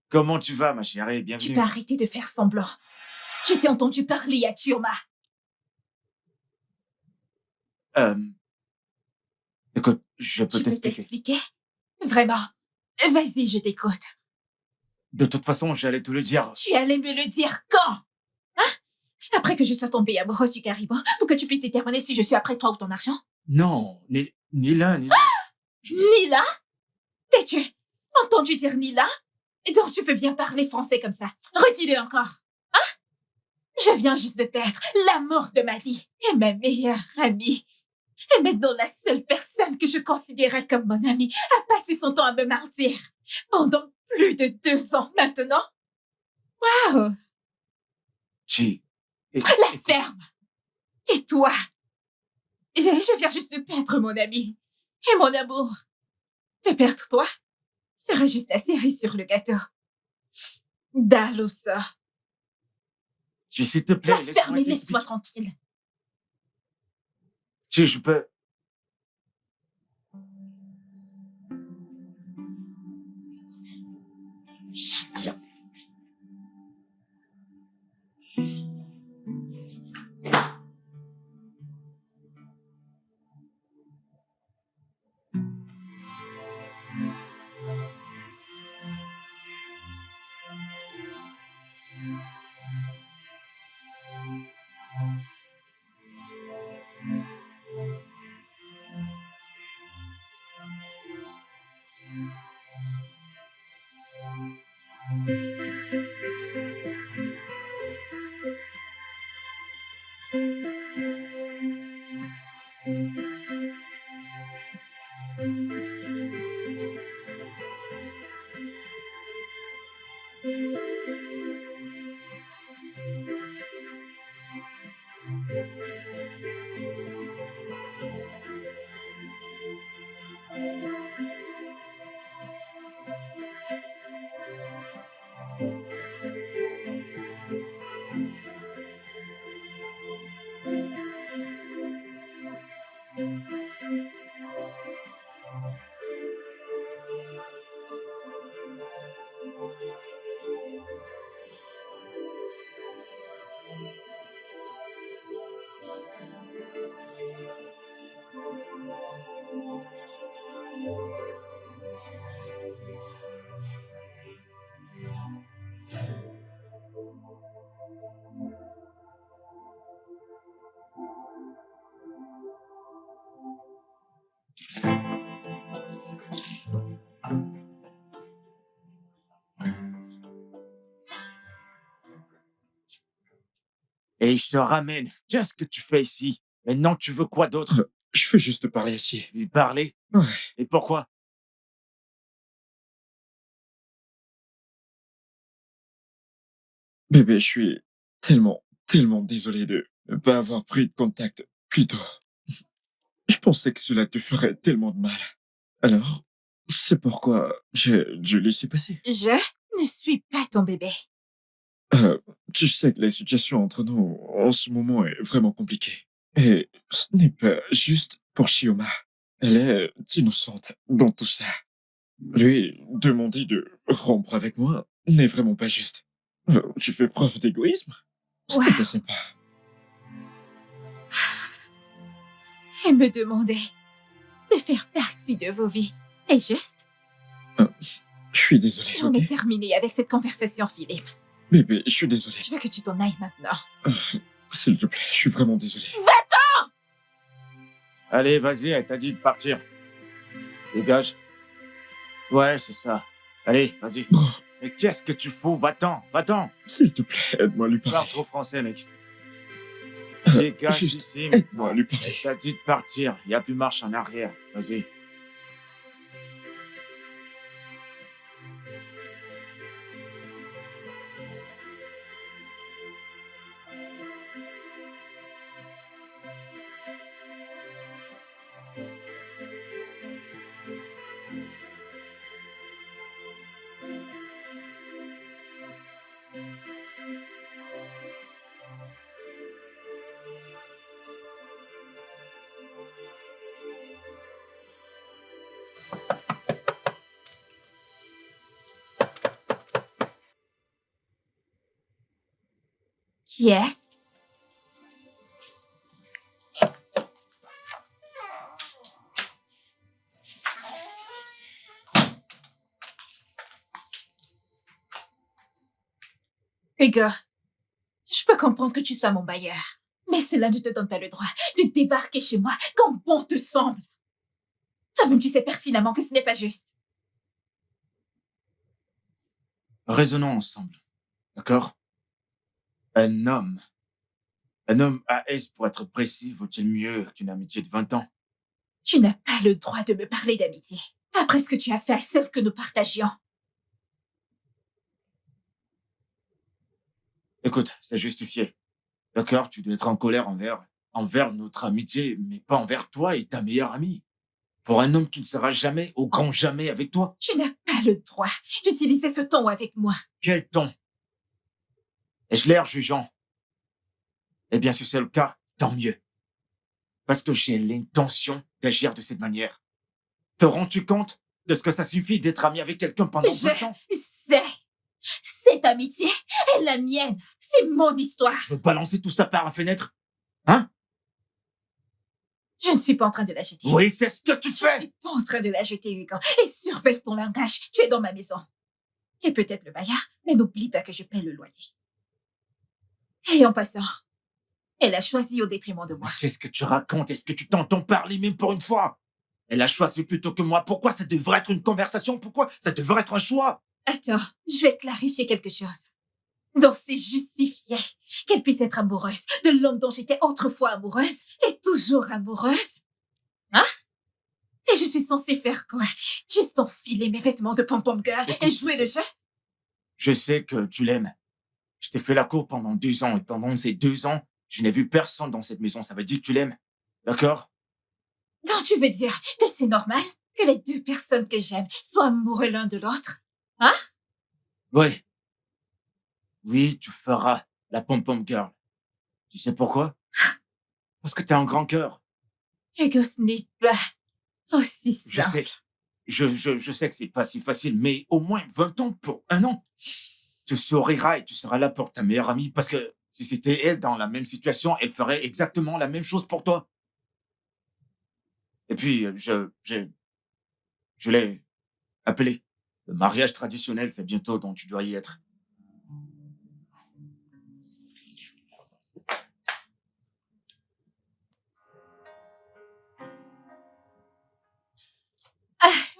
comment tu vas, ma chérie? Tu Bienvenue. peux arrêter de faire semblant. Je t'ai entendu parler à Tuoma. Euh, écoute, je peux Tu peux t'expliquer. t'expliquer? Vraiment? Vas-y, je t'écoute. De toute façon, j'allais te le dire. Tu allais me le dire quand? Hein? Après que je sois tombée amoureuse du caribou, pour que tu puisses déterminer si je suis après toi ou ton argent? Non, ni l'un, ni l'autre. Nila? T'es-tu entendu dire Nila? Et donc tu peux bien parler français comme ça. Redis-le encore. Hein? Je viens juste de perdre l'amour de ma vie et ma meilleure amie. Et maintenant la seule personne que je considérais comme mon amie a passé son temps à me martyr. Pendant plus de 2 ans maintenant. Waouh! Chi. La ferme! Tais-toi! Je viens juste de perdre mon ami. Et mon amour. Te perdre toi serait juste la cerise sur le gâteau. Dalusa. Chi, s'il te plaît, La ferme et t'expliquer. laisse-moi tranquille. Chi, je peux... Regarde. Et je te ramène. Qu'est-ce que tu fais ici? Maintenant, tu veux quoi d'autre? Je veux juste te parler ici. Lui parler? Ouais. Et pourquoi? Bébé, je suis tellement désolé de ne pas avoir pris de contact plus tôt. Je pensais que cela te ferait tellement de mal. Alors, c'est pourquoi je laissé passer. Je ne suis pas ton bébé. Tu sais que la situation entre nous en ce moment est vraiment compliquée. Et ce n'est pas juste pour Shioma. Elle est innocente dans tout ça. Lui demander de rompre avec moi n'est vraiment pas juste. Tu fais preuve d'égoïsme? Ce n'est pas sympa. Et me demander de faire partie de vos vies. Est juste? Je suis désolé, J'en ok? ai terminé avec cette conversation, Philippe. Bébé, je suis désolé. Je veux que tu t'en ailles maintenant. S'il te plaît, je suis vraiment désolé. Allez, vas-y, elle t'a dit de partir. Dégage. Ouais, c'est ça. Allez, vas-y. Oh, Mais qu'est-ce que tu fous? Va-t'en, va-t'en. s'il te plaît, aide-moi à lui Parle parler. trop français, mec. Dégage Juste d'ici. aide-moi à maintenant. lui parler. Elle t'a dit de partir. Il n'y a plus marche en arrière. Vas-y. Yes. Hugo, je peux comprendre que tu sois mon bailleur, mais cela ne te donne pas le droit de débarquer chez moi quand bon te semble. Toi-même, tu sais pertinemment que ce n'est pas juste. Raisonnons ensemble, d'accord? Un homme, un homme AS pour être précis, vaut-il mieux qu'une amitié de 20 ans? Tu n'as pas le droit de me parler d'amitié, après ce que tu as fait à celle que nous partagions. Écoute, c'est justifié. D'accord, tu dois être en colère envers notre amitié, mais pas envers toi et ta meilleure amie. Pour un homme qui ne sera jamais, au grand jamais, avec toi. Tu n'as pas le droit d'utiliser ce ton avec moi. Quel ton? Ai-je l'air jugeant? Eh bien, si c'est le cas, tant mieux. Parce que j'ai l'intention d'agir de cette manière. Te rends-tu compte de ce que ça suffit d'être ami avec quelqu'un pendant 20 ans? sais. Cette amitié est la mienne. C'est mon histoire. Je veux balancer tout ça par la fenêtre? Hein? Je ne suis pas en train de la jeter. Oui, c'est ce que tu Je ne fais! suis pas en train de la jeter, Hugo. Et surveille ton langage. Tu es dans ma maison. Tu es peut-être le bailleur, mais n'oublie pas que je paie le loyer. Et en passant, elle a choisi au détriment de moi. Mais qu'est-ce que tu racontes? Est-ce que tu t'entends parler même pour une fois? Elle a choisi plutôt que moi. Pourquoi ça devrait être une conversation? Pourquoi ça devrait être un choix? Attends, je vais clarifier quelque chose. Donc c'est justifié qu'elle puisse être amoureuse de l'homme dont j'étais autrefois amoureuse et toujours amoureuse? Hein? Et je suis censée faire quoi? Juste enfiler mes vêtements de pom-pom girl et jouer le jeu? Je sais que tu l'aimes. Je t'ai fait la cour pendant 2 ans et pendant ces 2 ans, je n'ai vu personne dans cette maison. Ça veut dire que tu l'aimes. D'accord? Donc tu veux dire que c'est normal que les deux personnes que j'aime soient amoureux l'un de l'autre? Hein? Oui. Oui, tu feras la pom-pom girl. Tu sais pourquoi? Parce que t'as un grand cœur. Hugo, ce n'est pas aussi Je simple. sais. Je sais que c'est pas si facile, mais au moins 20 ans pour un an. Tu souriras et tu seras là pour ta meilleure amie parce que si c'était elle dans la même situation, elle ferait exactement la même chose pour toi. Et puis, je l'ai appelé. Le mariage traditionnel, c'est bientôt, donc tu dois y être.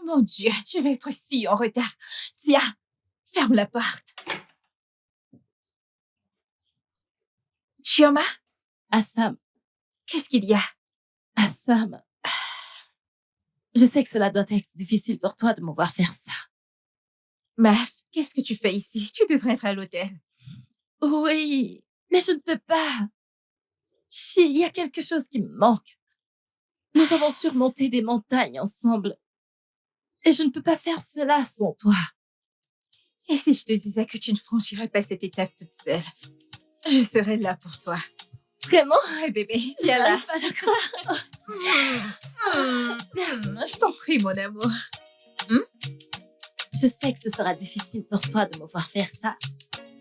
Mon Dieu, je vais être si en retard. Tiens, ferme la porte. Chioma, Assam, qu'est-ce qu'il y a? Assam, je sais que cela doit être difficile pour toi de me voir faire ça. Maf, qu'est-ce que tu fais ici? Tu devrais être à l'hôtel. Oui, mais je ne peux pas. Il y a quelque chose qui me manque. Nous avons surmonté des montagnes ensemble. Et je ne peux pas faire cela sans toi. Et si je te disais que tu ne franchirais pas cette étape toute seule? Je serais là pour toi. Vraiment? Ouais, bébé, viens là. J'arrive pas à le croire. Je t'en prie, mon amour. Je sais que ce sera difficile pour toi de me voir faire ça,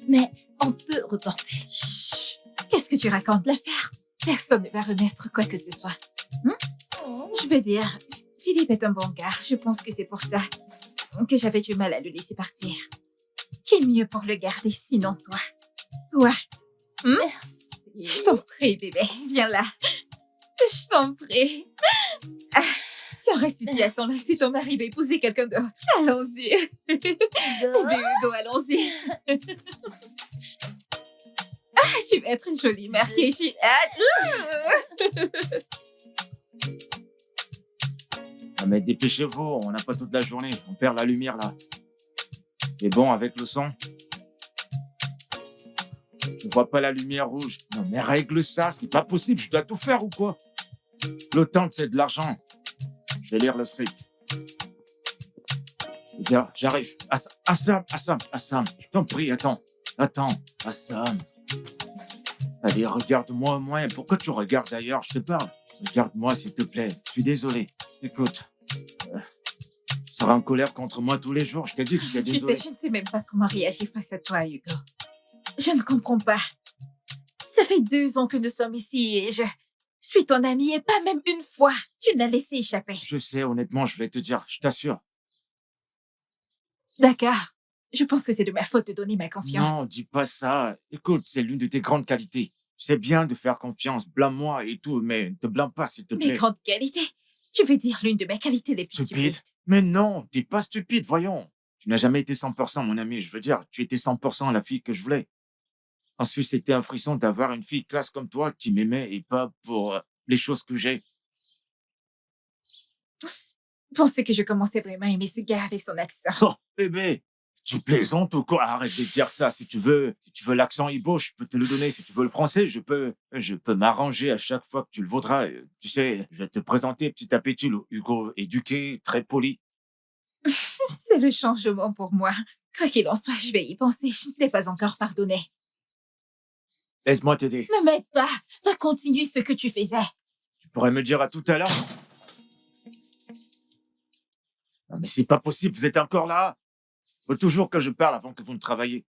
mais on peut reporter. Chut, qu'est-ce que tu racontes? L'affaire? Personne ne va remettre quoi que ce soit. Je veux dire, Philippe est un bon gars. Je pense que c'est pour ça que j'avais du mal à le laisser partir. Qui est mieux pour le garder sinon toi? Toi. Merci. Je t'en prie, bébé. Viens là. Je t'en prie. Ah, si on reste ici à son là, si ton mari va épouser quelqu'un d'autre. Allons-y. Bébé Hugo, allons-y. Ah, tu vas être une jolie mère qui est hâte. Ah, mais dépêchez-vous, on n'a pas toute la journée. On perd la lumière là. C'est bon avec le son? Je vois pas la lumière rouge. Non, mais règle ça, c'est pas possible. Je dois tout faire ou quoi? Le temps, c'est de l'argent. Je vais lire le script. Les gars, j'arrive. Assam, je t'en prie, attends. Assam. Allez, regarde-moi au moins. Pourquoi tu regardes ailleurs? Je te parle. Regarde-moi, s'il te plaît. Je suis désolé. Écoute, tu seras en colère contre moi tous les jours. Je t'ai dit que j'étais Tu désolé. sais, je ne sais même pas comment réagir face à toi, Hugo. Je ne comprends pas. fait 2 ans que nous sommes ici et je suis ton amie et pas même une fois. Tu l'as laissé échapper. Je sais, honnêtement, je vais te dire, je t'assure. D'accord. Je pense que c'est de ma faute de donner ma confiance. Non, dis pas ça. Écoute, c'est l'une de tes grandes qualités. C'est bien de faire confiance, blâme-moi et tout, mais ne te blâme pas, s'il te Mes plaît. grandes qualités. Tu veux dire l'une de mes qualités les plus Stupide. stupides. Mais non, t'es pas stupide, voyons. Tu n'as jamais été 100% mon ami, je veux dire, tu étais 100% la fille que je voulais. Ensuite, c'était un frisson d'avoir une fille classe comme toi qui m'aimait et pas pour les choses que j'ai. Je pensais que je commençais vraiment à aimer ce gars avec son accent. Oh, bébé, tu plaisantes ou quoi? Arrête de dire ça. Si tu veux l'accent Ibo, je peux te le donner. Si tu veux le français, je peux m'arranger à chaque fois que tu le voudras. Tu sais, je vais te présenter petit à petit le Hugo éduqué, très poli. C'est le changement pour moi. Quoi qu'il en soit, je vais y penser. Je ne t'ai pas encore pardonné. Laisse-moi t'aider. Ne m'aide pas. Va continuer ce que tu faisais. Tu pourrais me le dire à tout à l'heure? Non, mais c'est pas possible, vous êtes encore là? Faut toujours que je parle avant que vous ne travailliez.